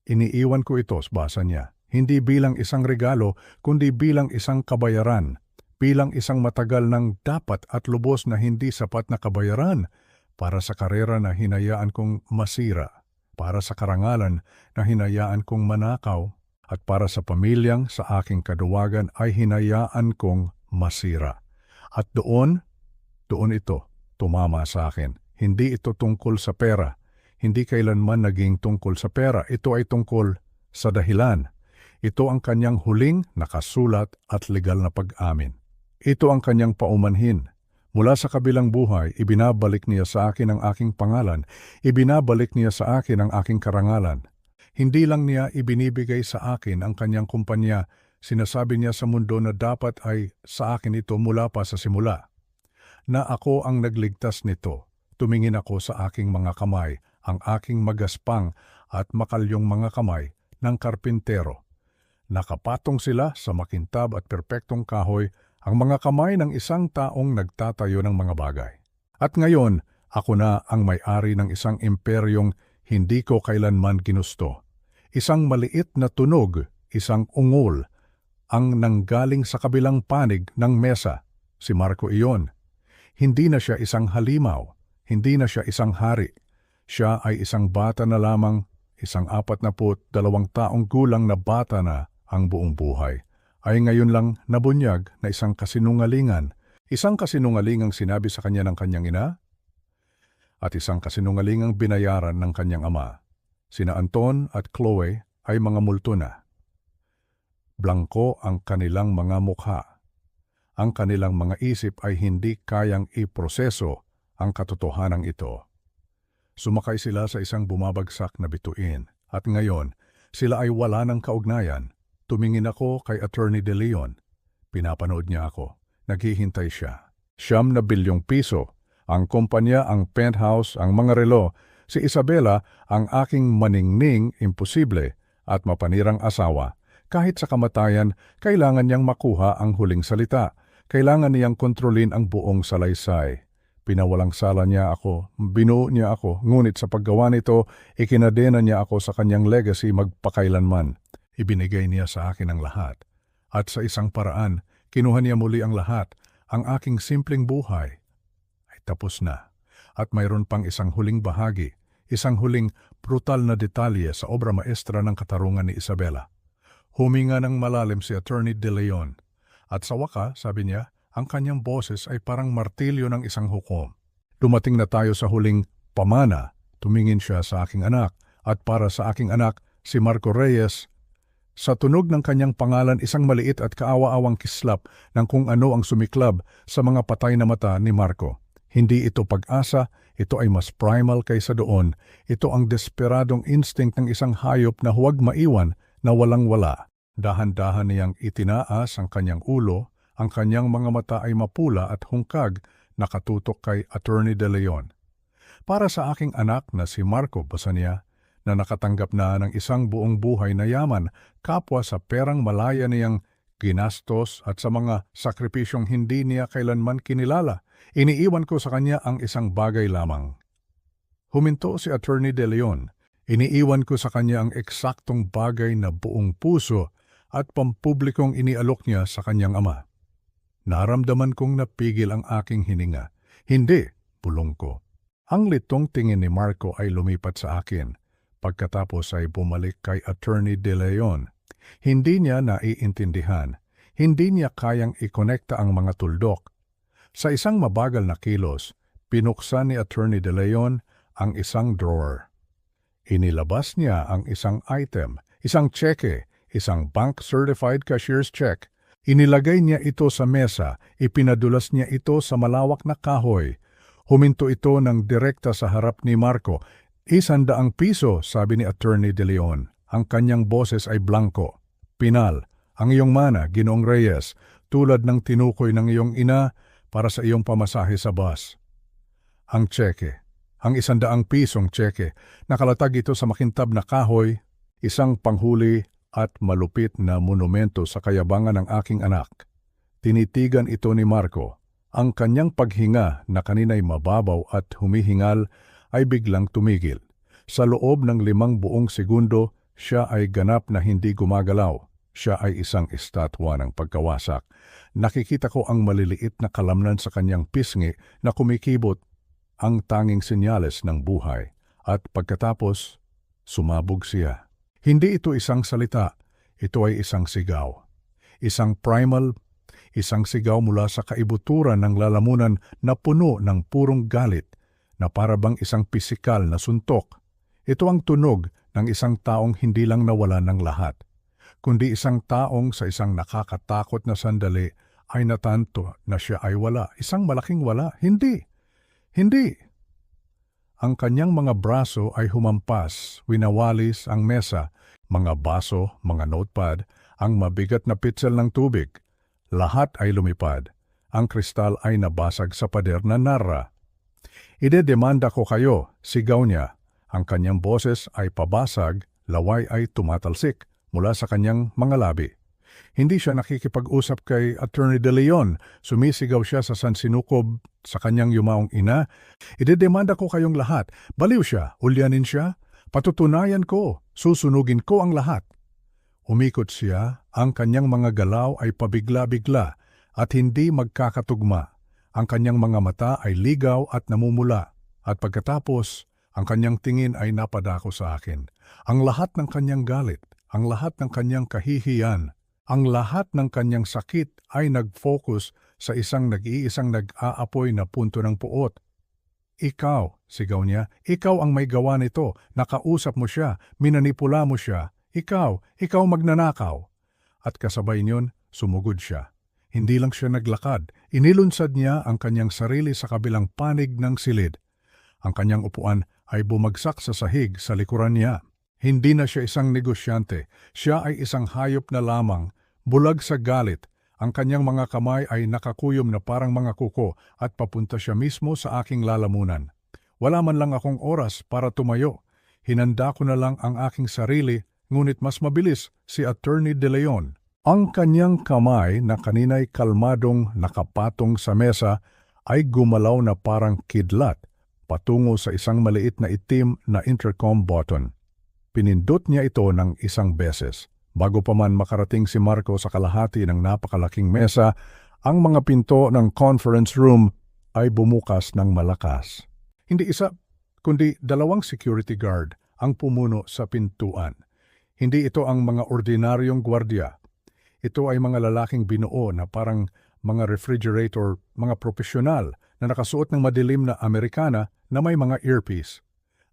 Iniiwan ko ito, basa niya, hindi bilang isang regalo, kundi bilang isang kabayaran, bilang isang matagal ng dapat at lubos na hindi sapat na kabayaran para sa karera na hinayaan kong masira, para sa karangalan na hinayaan kong manakaw, at para sa pamilyang sa aking kaduwagan ay hinayaan kong masira. At doon ito tumama sa akin. Hindi ito tungkol sa pera. Hindi kailanman naging tungkol sa pera. Ito ay tungkol sa dahilan. Ito ang kanyang huling nakasulat at legal na pag-amin. Ito ang kanyang paumanhin. Mula sa kabilang buhay, ibinabalik niya sa akin ang aking pangalan. Ibinabalik niya sa akin ang aking karangalan. Hindi lang niya ibinibigay sa akin ang kanyang kumpanya. Sinasabi niya sa mundo na dapat ay sa akin ito mula pa sa simula. Na ako ang nagligtas nito. Tumingin ako sa aking mga kamay, ang aking magaspang at makalyong mga kamay ng karpintero. Nakapatong sila sa makintab at perpektong kahoy, ang mga kamay ng isang taong nagtatayo ng mga bagay. At ngayon, ako na ang may-ari ng isang imperyong hindi ko kailanman ginusto. Isang maliit na tunog, isang ungol, ang nanggaling sa kabilang panig ng mesa, si Marco iyon. Hindi na siya isang halimaw, hindi na siya isang hari. Siya ay isang bata na lamang, isang 42 taong gulang na bata na ang buong buhay. Ay ngayon lang nabunyag na isang kasinungalingan sinabi sa kanya ng kanyang ina, at isang kasinungalingang binayaran ng kanyang ama. Sina Anton at Chloe ay mga multo na. Blangko ang kanilang mga mukha. Ang kanilang mga isip ay hindi kayang iproseso ang katotohanan ito. Sumakay sila sa isang bumabagsak na bituin at ngayon sila ay wala ng kaugnayan. Tumingin ako kay Attorney De Leon. Pinapanood niya ako. Naghihintay siya. ₱9 bilyong. Ang kumpanya, ang penthouse, ang mga relo. Si Isabela, ang aking maningning, imposible at mapanirang asawa. Kahit sa kamatayan, kailangan niyang makuha ang huling salita. Kailangan niyang kontrolin ang buong salaysay. Pinawalang sala niya ako, binuo niya ako, ngunit sa paggawa nito, ikinadena niya ako sa kanyang legacy magpakailanman. Ibinigay niya sa akin ang lahat. At sa isang paraan, kinuha niya muli ang lahat. Ang aking simpleng buhay ay tapos na. At mayroon pang isang huling bahagi, isang huling brutal na detalye sa obra maestra ng katarungan ni Isabela. Huminga ng malalim si Attorney De Leon. At sa wakas, sabi niya, ang kanyang boses ay parang martilyo ng isang hukom. Dumating na tayo sa huling pamana. Tumingin siya sa aking anak. At para sa aking anak, si Marco Reyes, sa tunog ng kanyang pangalan, isang maliit at kaawa-awang kislap ng kung ano ang sumiklab sa mga patay na mata ni Marco. Hindi ito pag-asa, Ito ay mas primal kaysa doon. Ito ang desperadong instinct ng isang hayop na huwag maiwan na walang-wala. Dahan-dahan niyang itinaas ang kanyang ulo, ang kanyang mga mata ay mapula at hungkag, nakatutok kay Attorney De Leon. Para sa aking anak na si Marco Basania, na nakatanggap na ng isang buong buhay na yaman, kapwa sa perang malaya niyang ginastos at sa mga sakripisyong hindi niya kailanman kinilala, iniiwan ko sa kanya ang isang bagay lamang. Huminto si Attorney De Leon. Iniiwan ko sa kanya ang eksaktong bagay na buong puso at pampublikong inialok niya sa kanyang ama. Naramdaman kong napigil ang aking hininga. Hindi, bulong ko. Ang litong tingin ni Marco ay lumipat sa akin. Pagkatapos ay bumalik kay Attorney De Leon. Hindi niya naiintindihan. Hindi niya kayang ikonekta ang mga tuldok. Sa isang mabagal na kilos, pinuksan ni Attorney De Leon ang isang drawer. Inilabas niya ang isang item, isang tseke, isang bank-certified cashier's check. Inilagay niya ito sa mesa, ipinadulas niya ito sa malawak na kahoy. Huminto ito ng direkta sa harap ni Marco. 100 piso, sabi ni Attorney De Leon. Ang kanyang boses ay blanco. Pinal, ang iyong mana, Ginoong Reyes, tulad ng tinukoy ng iyong ina para sa iyong pamasahe sa bus. Ang tseke, ang 100 pisong tseke, nakalatag ito sa makintab na kahoy, isang panghuli at malupit na monumento sa kayabangan ng aking anak. Tinitigan ito ni Marco. Ang kanyang paghinga na kanina'y mababaw at humihingal ay biglang tumigil. Sa loob ng 5 buong segundo, siya ay ganap na hindi gumagalaw. Siya ay isang estatwa ng pagkawasak. Nakikita ko ang maliliit na kalamnan sa kanyang pisngi na kumikibot, ang tanging senyales ng buhay. At pagkatapos, sumabog siya. Hindi ito isang salita, ito ay isang sigaw. Isang primal, isang sigaw mula sa kaibuturan ng lalamunan na puno ng purong galit, na parabang isang pisikal na suntok. Ito ang tunog ng isang taong hindi lang nawalan ng lahat, kundi isang taong sa isang nakakatakot na sandali ay natanto na siya ay wala. Isang malaking wala. Hindi. Ang kanyang mga braso ay humampas, winawalis ang mesa, mga baso, mga notepad, ang mabigat na pitsel ng tubig. Lahat ay lumipad. Ang kristal ay nabasag sa pader na narra. Idedemanda ko kayo, sigaw niya. Ang kanyang boses ay pabasag, laway ay tumatalsik mula sa kanyang mga labi. Hindi siya nakikipag-usap kay Attorney De Leon. Sumisigaw siya sa sansinukob sa kanyang yumaong ina. Idedemanda ko kayong lahat. Baliw siya, ulyanin siya. Patutunayan ko, susunugin ko ang lahat. Umikot siya, ang kanyang mga galaw ay pabigla-bigla at hindi magkakatugma. Ang kanyang mga mata ay ligaw at namumula. At pagkatapos, ang kanyang tingin ay napadako sa akin. Ang lahat ng kanyang galit, ang lahat ng kanyang kahihiyan, ang lahat ng kanyang sakit ay nag-focus sa isang nag-iisang nag-aapoy na punto ng puot. Ikaw, sigaw niya, ikaw ang may gawa nito. Nakausap mo siya, minanipula mo siya. Ikaw magnanakaw. At kasabay niyon, sumugod siya. Hindi lang siya naglakad, inilunsad niya ang kanyang sarili sa kabilang panig ng silid. Ang kanyang upuan ay bumagsak sa sahig sa likuran niya. Hindi na siya isang negosyante, siya ay isang hayop na lamang, bulag sa galit. Ang kanyang mga kamay ay nakakuyom na parang mga kuko at papunta siya mismo sa aking lalamunan. Wala man lang akong oras para tumayo. Hinanda ko na lang ang aking sarili, ngunit mas mabilis si Attorney De Leon. Ang kanyang kamay na kanina'y kalmadong nakapatong sa mesa ay gumalaw na parang kidlat patungo sa isang maliit na itim na intercom button. Pinindot niya ito ng isang beses. Bago pa man makarating si Marco sa kalahati ng napakalaking mesa, ang mga pinto ng conference room ay bumukas ng malakas. Hindi isa, kundi 2 security guard ang pumuno sa pintuan. Hindi ito ang mga ordinaryong gwardiya. Ito ay mga lalaking binuo na parang mga refrigerator, mga profesional na nakasuot ng madilim na Amerikana na may mga earpiece.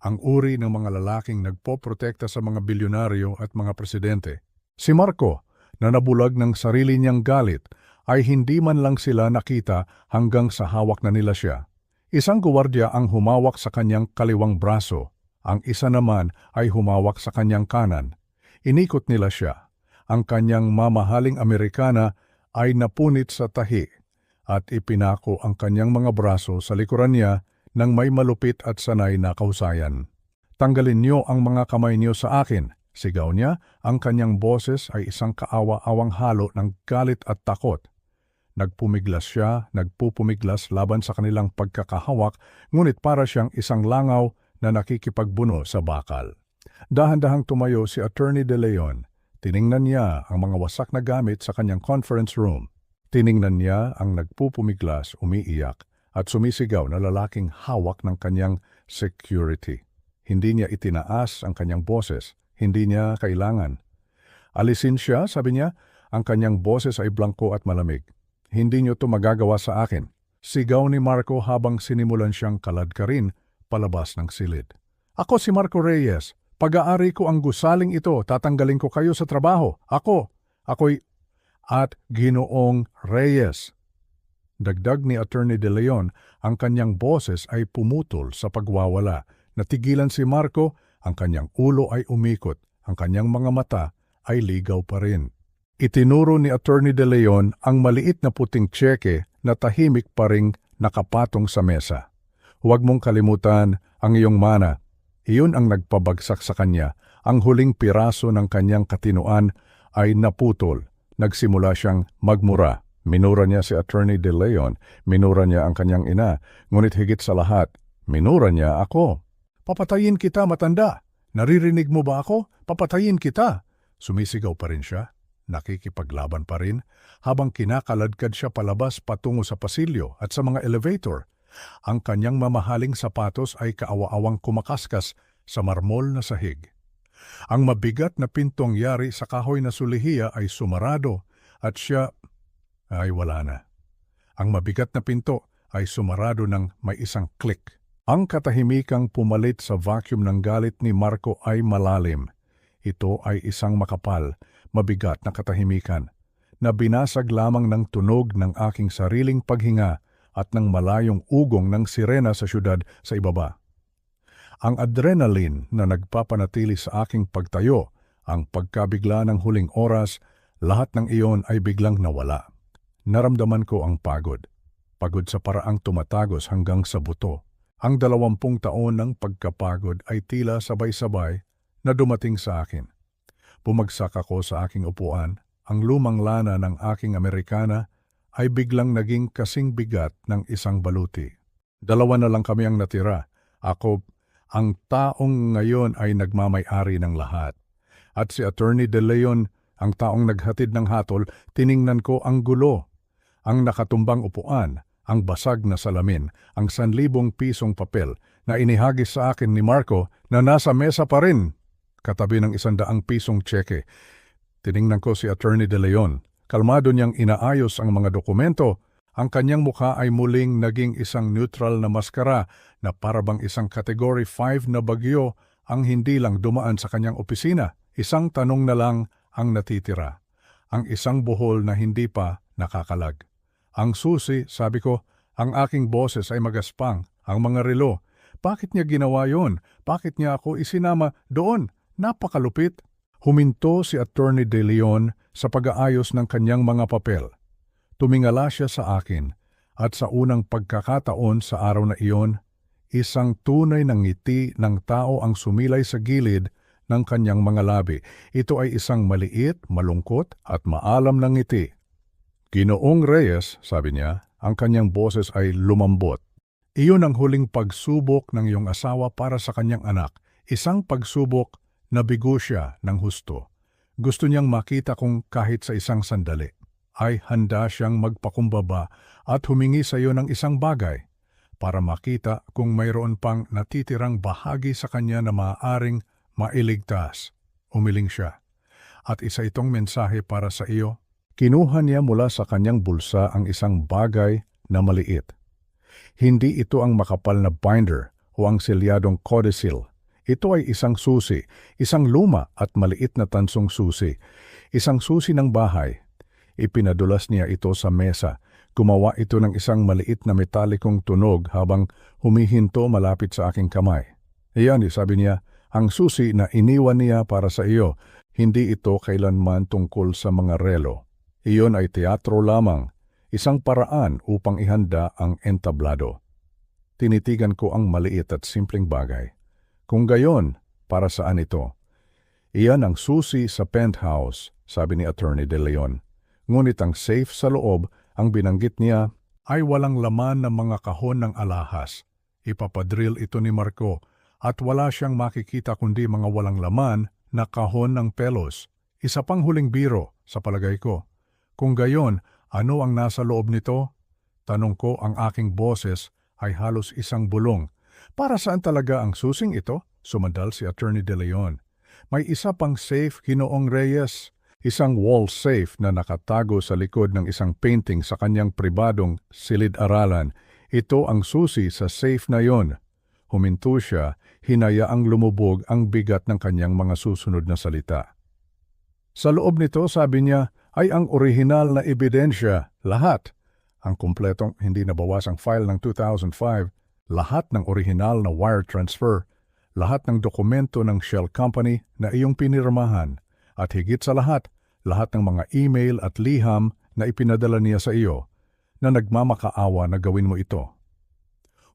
Ang uri ng mga lalaking nagpoprotekta sa mga bilyonaryo at mga presidente. Si Marco, na nabulag ng sarili niyang galit, ay hindi man lang sila nakita hanggang sa hawak na nila siya. Isang guwardiya ang humawak sa kanyang kaliwang braso, ang isa naman ay humawak sa kanyang kanan. Inikot nila siya. Ang kanyang mamahaling Amerikana ay napunit sa tahi at ipinako ang kanyang mga braso sa likuran niya ng may malupit at sanay na kausayan. "Tanggalin niyo ang mga kamay niyo sa akin," sigaw niya. Ang kanyang boses ay isang kaawa-awang halo ng galit at takot. Nagpumiglas siya, nagpupumiglas laban sa kanilang pagkakahawak, ngunit para siyang isang langaw na nakikipagbuno sa bakal. Dahan-dahang tumayo si Attorney De Leon. Tiningnan niya ang mga wasak na gamit sa kanyang conference room. Tiningnan niya ang nagpupumiglas, umiiyak, at sumisigaw na lalaking hawak ng kanyang security. Hindi niya itinaas ang kanyang boses. Hindi niya kailangan. "Alisin siya," sabi niya. Ang kanyang boses ay blanko at malamig. "Hindi niyo to magagawa sa akin." Sigaw ni Marco habang sinimulan siyang kaladkarin palabas ng silid. "Ako si Marco Reyes. Pag-aari ko ang gusaling ito. Tatanggalin ko kayo sa trabaho. Ako'y at Ginoong Reyes." Dagdag ni Attorney De Leon, ang kanyang boses ay pumutol sa pagwawala. Natigilan si Marco, ang kanyang ulo ay umikot, ang kanyang mga mata ay ligaw pa rin. Itinuro ni Attorney De Leon ang maliit na puting tseke na tahimik pa ring nakapatong sa mesa. "Huwag mong kalimutan ang iyong mana." Iyon ang nagpabagsak sa kanya. Ang huling piraso ng kanyang katinuan ay naputol. Nagsimula siyang magmura. Minura niya si Attorney De Leon, minura niya ang kanyang ina, ngunit higit sa lahat, minura niya ako. "Papatayin kita, matanda! Naririnig mo ba ako? Papatayin kita!" Sumisigaw pa rin siya. Nakikipaglaban pa rin habang kinakaladkad siya palabas patungo sa pasilyo at sa mga elevator. Ang kanyang mamahaling sapatos ay kaawa-awang kumakaskas sa marmol na sahig. Ang mabigat na pintong yari sa kahoy na sulihiya ay sumarado at siya ay wala na. Ang mabigat na pinto ay sumarado ng may isang click. Ang katahimikang pumalit sa vacuum ng galit ni Marco ay malalim. Ito ay isang makapal, mabigat na katahimikan na binasag lamang ng tunog ng aking sariling paghinga at ng malayong ugong ng sirena sa syudad sa ibaba. Ang adrenaline na nagpapanatili sa aking pagtayo, ang pagkabigla ng huling oras, lahat ng iyon ay biglang nawala. Naramdaman ko ang pagod. Pagod sa paraang tumatagos hanggang sa buto. Ang 20 taon ng pagkapagod ay tila sabay-sabay na dumating sa akin. Bumagsak ako sa aking upuan. Ang lumang lana ng aking Amerikana ay biglang naging kasing bigat ng isang baluti. 2 na lang kami ang natira. Ako, ang taong ngayon ay nagmamay-ari ng lahat. At si Attorney De Leon, ang taong naghatid ng hatol, tiningnan ko ang gulo. Ang nakatumbang upuan, ang basag na salamin, ang 1,000 pisong papel na inihagis sa akin ni Marco na nasa mesa pa rin, katabi ng 100 pisong tseke. Tiningnan ko si Attorney De Leon. Kalmado niyang inaayos ang mga dokumento. Ang kanyang mukha ay muling naging isang neutral na maskara na parabang isang Category 5 na bagyo ang hindi lang dumaan sa kanyang opisina. Isang tanong na lang ang natitira. Ang isang buhol na hindi pa nakakalag. Ang susi, sabi ko, ang aking boses ay magaspang. Ang mga relo, bakit niya ginawa yon? Bakit niya ako isinama doon? Napakalupit. Huminto si Attorney De Leon sa pag-aayos ng kanyang mga papel. Tumingala siya sa akin at sa unang pagkakataon sa araw na iyon, isang tunay na ngiti ng tao ang sumilay sa gilid ng kanyang mga labi. Ito ay isang maliit, malungkot at maalam na ngiti. "Ginoong Reyes," sabi niya, ang kanyang boses ay lumambot. "Iyon ang huling pagsubok ng iyong asawa para sa kanyang anak. Isang pagsubok na bigo siya ng husto. Gusto niyang makita kung kahit sa isang sandali ay handa siyang magpakumbaba at humingi sa iyo ng isang bagay para makita kung mayroon pang natitirang bahagi sa kanya na maaaring mailigtas." Umiling siya. "At isa itong mensahe para sa iyo." Kinuha niya mula sa kanyang bulsa ang isang bagay na maliit. Hindi ito ang makapal na binder o ang selyadong codicil. Ito ay isang susi, isang luma at maliit na tansong susi. Isang susi ng bahay. Ipinadulas niya ito sa mesa. Gumawa ito ng isang maliit na metalikong tunog habang humihinto malapit sa aking kamay. Iyan, sabi niya, ang susi na iniwan niya para sa iyo, hindi ito kailanman tungkol sa mga relo. Iyon ay teatro lamang, isang paraan upang ihanda ang entablado. Tinitigan ko ang maliit at simpleng bagay. Kung gayon, para saan ito? Iyan ang susi sa penthouse, sabi ni Attorney De Leon. Ngunit ang safe sa loob, ang binanggit niya, ay walang laman ng mga kahon ng alahas. Ipapadrill ito ni Marco at wala siyang makikita kundi mga walang laman na kahon ng pelos. Isa pang huling biro, sa palagay ko. Kung gayon, ano ang nasa loob nito? Tanong ko, ang aking boses ay halos isang bulong. Para saan talaga ang susing ito? Sumandal si Attorney De Leon. May isa pang safe, Ginoong Reyes. Isang wall safe na nakatago sa likod ng isang painting sa kanyang pribadong silid-aralan. Ito ang susi sa safe na yon. Huminto siya, hinayaang lumubog ang bigat ng kanyang mga susunod na salita. Sa loob nito, sabi niya, ay ang orihinal na ebidensya, lahat. Ang kumpletong hindi nabawasang file ng 2005, lahat ng orihinal na wire transfer, lahat ng dokumento ng Shell Company na iyong pinirmahan, at higit sa lahat ng mga email at liham na ipinadala niya sa iyo, na nagmamakaawa na gawin mo ito.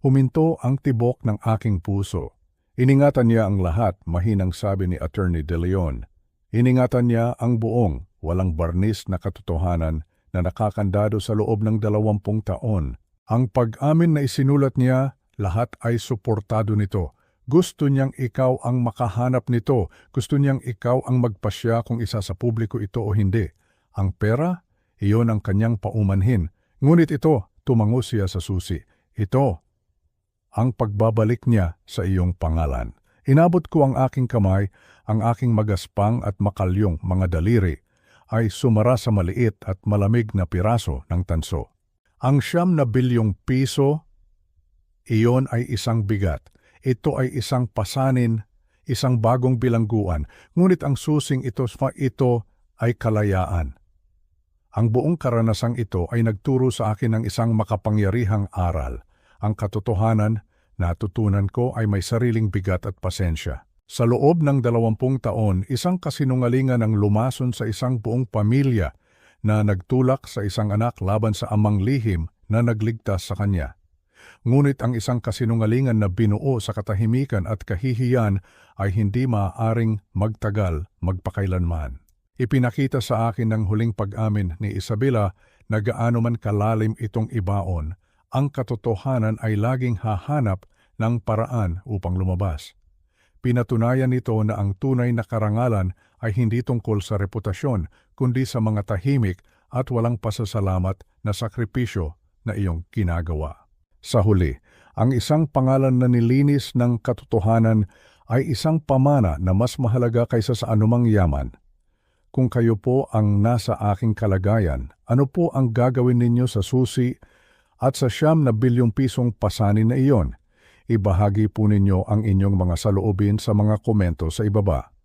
Huminto ang tibok ng aking puso. Iningatan niya ang lahat, mahinang sabi ni Attorney De Leon. Iningatan niya ang buong, walang barnis na katotohanan na nakakandado sa loob ng 20 taon. Ang pag-amin na isinulat niya, lahat ay suportado nito. Gusto niyang ikaw ang makahanap nito. Gusto niyang ikaw ang magpasya kung isa sa publiko ito o hindi. Ang pera, iyon ang kanyang paumanhin. Ngunit ito, tumango siya sa susi. Ito, ang pagbabalik niya sa iyong pangalan. Inabot ko ang aking kamay, ang aking magaspang at makalyong mga daliri ay sumara sa maliit at malamig na piraso ng tanso. Ang 9 bilyong piso, iyon ay isang bigat. Ito ay isang pasanin, isang bagong bilangguan, ngunit ang susing ito ay kalayaan. Ang buong karanasang ito ay nagturo sa akin ng isang makapangyarihang aral. Ang katotohanan, natutunan ko ay may sariling bigat at pasensya. Sa loob ng 20 taon, isang kasinungalingan ang lumason sa isang buong pamilya na nagtulak sa isang anak laban sa amang lihim na nagligtas sa kanya. Ngunit ang isang kasinungalingan na binuo sa katahimikan at kahihiyan ay hindi maaaring magtagal magpakailanman. Ipinakita sa akin ng huling pag-amin ni Isabela na gaano man kalalim itong ibaon, ang katotohanan ay laging hahanap ng paraan upang lumabas. Pinatunayan nito na ang tunay na karangalan ay hindi tungkol sa reputasyon, kundi sa mga tahimik at walang pasasalamat na sakripisyo na iyong ginagawa. Sa huli, ang isang pangalan na nilinis ng katotohanan ay isang pamana na mas mahalaga kaysa sa anumang yaman. Kung kayo po ang nasa aking kalagayan, ano po ang gagawin ninyo sa susi at sa 9 bilyong pisong pasanin na iyon? Ibahagi po ninyo ang inyong mga saloobin sa mga komento sa ibaba.